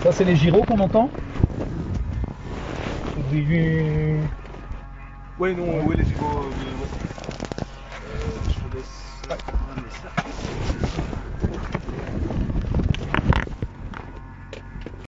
Ça, c'est les gyros qu'on entend? Ouais, non, ouais, les gyros. Je te laisse.